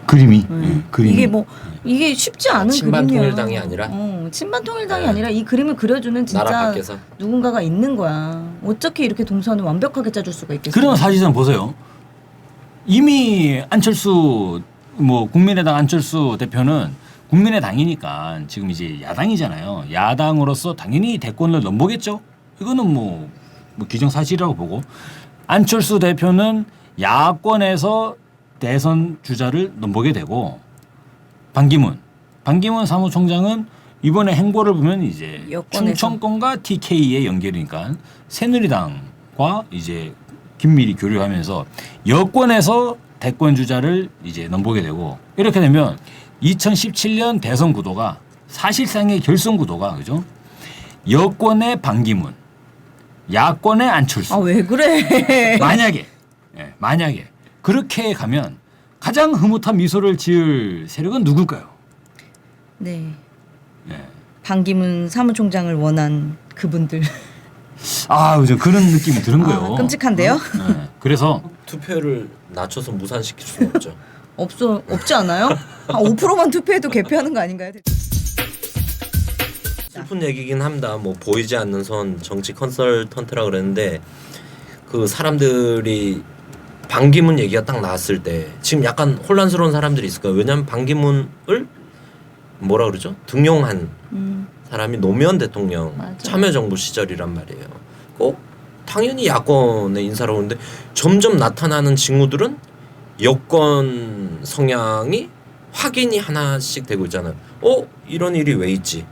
그림이. 그림이. 이게 뭐 이게 쉽지 않은 친반 그림이야. 통일당이 아니라? 친반 통일당이 네. 아니라 이 그림을 그려주는 나라 진짜 밖에서. 누군가가 있는 거야. 어떻게 이렇게 동선을 완벽하게 짜줄 수가 있겠어요? 그러면 사실상 보세요. 이미 안철수 국민의당 안철수 대표는 국민의당이니까 지금 이제 야당이잖아요. 야당으로서 당연히 대권을 넘보겠죠. 이거는 뭐 기정사실이라고 보고 안철수 대표는 야권에서 대선 주자를 넘보게 되고 반기문 사무총장은 이번에 행보를 보면 이제 여권에서. 충청권과 TK의 연결이니까 새누리당과 이제 긴밀히 교류하면서 여권에서 대권 주자를 이제 넘보게 되고 이렇게 되면 2017년 대선 구도가 사실상의 결선 구도가 그죠? 여권의 반기문, 야권의 안철수. 왜 그래? 만약에 그렇게 가면 가장 흐뭇한 미소를 지을 세력은 누굴까요? 네. 네. 반기문 사무총장을 원한 그분들. 그런 느낌이 드는 거예요. 끔찍한데요? 네. 그래서 투표를 낮춰서 무산시킬 수는 없죠. 없지 않아요? 5%만 투표해도 개표하는 거 아닌가요? 슬픈 얘기긴 합니다. 뭐 보이지 않는 손 정치 컨설턴트라 그랬는데 그 사람들이 반기문 얘기가 딱 나왔을 때 지금 약간 혼란스러운 사람들이 있을 거예요. 왜냐하면 반기문을 뭐라 그러죠? 등용한 사람이 노무현 대통령 맞아. 참여정부 시절이란 말이에요. 당연히 야권의 인사라고 하는데 점점 나타나는 징후들은 여권 성향이 확인이 하나씩 되고 있잖아요. 이런 일이 왜 있지?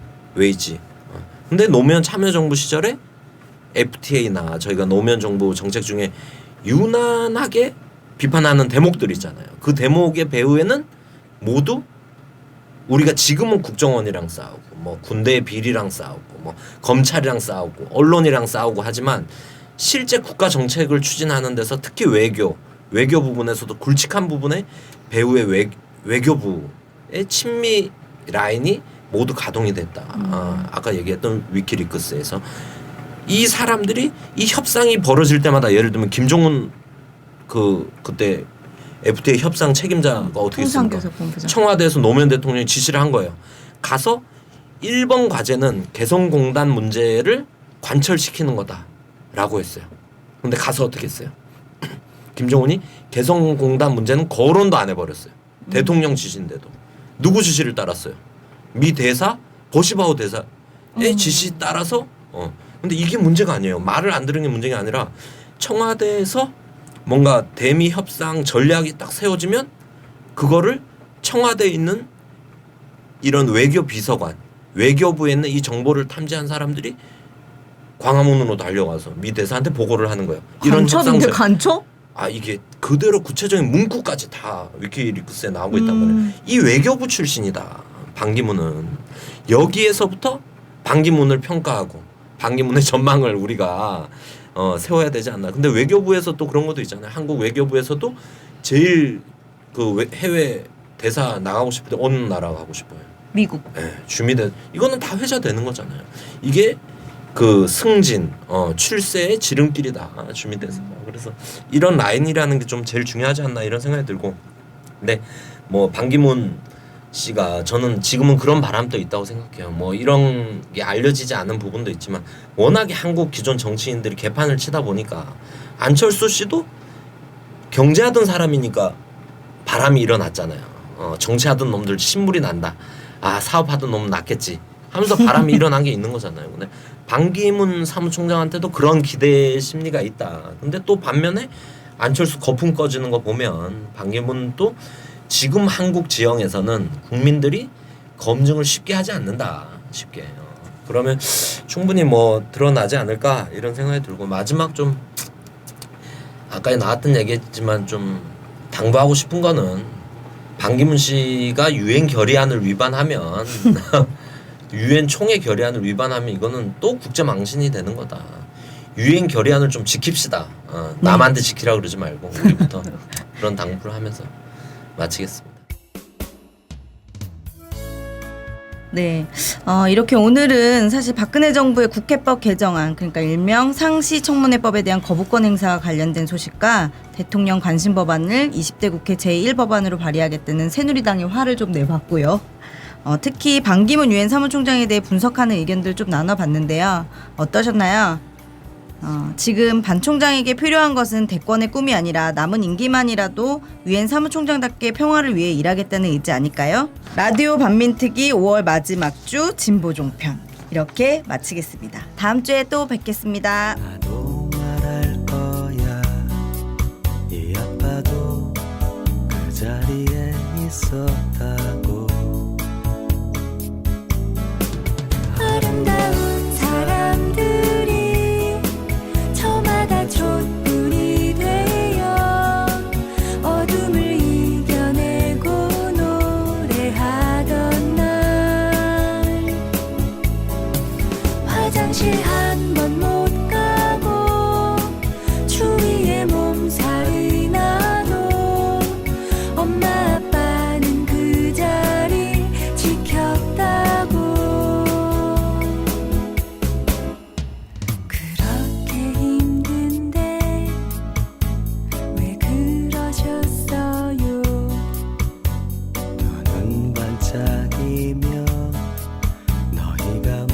근데 노무현 참여정부 시절에 FTA나 저희가 노무현 정부 정책 중에 유난하게 비판하는 대목들이 있잖아요. 그 대목의 배후에는 모두 우리가 지금은 국정원이랑 싸우고 뭐 군대의 비리랑 싸우고 뭐 검찰이랑 싸우고 언론이랑 싸우고 하지만 실제 국가 정책을 추진하는 데서 특히 외교 부분에서도 굵직한 부분에 배후의 외교부의 친미 라인이 모두 가동이 됐다. 아까 얘기했던 위키리크스에서 이 사람들이 이 협상이 벌어질 때마다 예를 들면 김종훈 그때 FTA 협상 책임자가 어떻게 했습니까? 청와대에서 노무현 대통령이 지시를 한 거예요. 가서 1번 과제는 개성공단 문제를 관철시키는 거다라고 했어요. 근데 가서 어떻게 했어요? 김정은이 개성공단 문제는 거론도 안 해버렸어요. 대통령 지시인데도. 누구 지시를 따랐어요? 미 대사 버시바우 대사의 지시 따라서 근데 이게 문제가 아니에요. 말을 안 들은 게 문제가 아니라 청와대에서 뭔가 대미 협상 전략이 딱 세워지면 그거를 청와대에 있는 이런 외교 비서관, 외교부에 있는 이 정보를 탐지한 사람들이 광화문으로 달려가서 미 대사한테 보고를 하는 거예요. 이런 간첩인데 간첩? 이게 그대로 구체적인 문구까지 다 위키리크스에 나오고 있단 말이에요. 이 외교부 출신이다. 반기문은 여기에서부터 반기문을 평가하고 반기문의 전망을 우리가 세워야 되지 않나. 근데 외교부에서 또 그런 것도 있잖아요. 한국 외교부에서도 제일 해외 대사 나가고 싶을 때 어느 나라 가고 싶어요? 미국. 네, 주미대 이거는 다 회자되는 거잖아요. 이게 그 승진, 출세의 지름길이다. 주미대사. 그래서 이런 라인이라는 게 좀 제일 중요하지 않나 이런 생각이 들고. 근데 뭐 반기문 씨가 저는 지금은 그런 바람도 있다고 생각해요. 뭐 이런 게 알려지지 않은 부분도 있지만 워낙에 한국 기존 정치인들이 개판을 치다 보니까 안철수 씨도 경제하던 사람이니까 바람이 일어났잖아요. 정치하던 놈들 신물이 난다. 아 사업하던 놈은 낫겠지 하면서 바람이 일어난 게 있는 거잖아요. 근데 반기문 사무총장한테도 그런 기대 심리가 있다. 근데 또 반면에 안철수 거품 꺼지는 거 보면 반기문도 지금 한국 지형에서는 국민들이 검증을 쉽게 하지 않는다. 쉽게. 그러면 충분히 뭐 드러나지 않을까 이런 생각이 들고 마지막 좀 아까 나왔던 얘기했지만 좀 당부하고 싶은 거는 반기문 씨가 유엔 결의안을 위반하면 유엔 총회 결의안을 위반하면 이거는 또 국제 망신이 되는 거다. 유엔 결의안을 좀 지킵시다. 남한테 지키라 그러지 말고 우리부터 그런 당부를 하면서 마치겠습니다. 네, 이렇게 오늘은 사실 박근혜 정부의 국회법 개정안, 그러니까 일명 상시청문회법에 대한 거부권 행사와 관련된 소식과 대통령 관심 법안을 20대 국회 제1법안으로 발의하겠다는 새누리당의 화를 좀 내봤고요. 특히 반기문 유엔 사무총장에 대해 분석하는 의견들 좀 나눠봤는데요. 어떠셨나요? 지금 반 총장에게 필요한 것은 대권의 꿈이 아니라 남은 임기만이라도 유엔 사무총장답게 평화를 위해 일하겠다는 의지 아닐까요? 라디오 반민특위 5월 마지막 주 진보 종편 이렇게 마치겠습니다. 다음 주에 또 뵙겠습니다. 나도 말할 거야. 이 아빠도 그 자리에 있었다고. 아름다운 사람들이 저마다 촛불이 되어 어둠을 이겨내고 노래하던 날 화장실 한 번 못 가고 추위에 몸살이 나도 엄마 아빠는 그 자리 지켰다고. 그렇게 힘든데 왜 그러셨어요? 눈은 반짝이며 너희가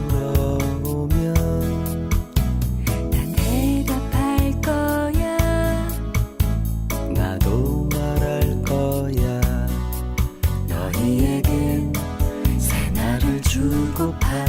물어오면 난 대답할 거야. 나도 말할 거야. 너희에겐 새날을 주고파.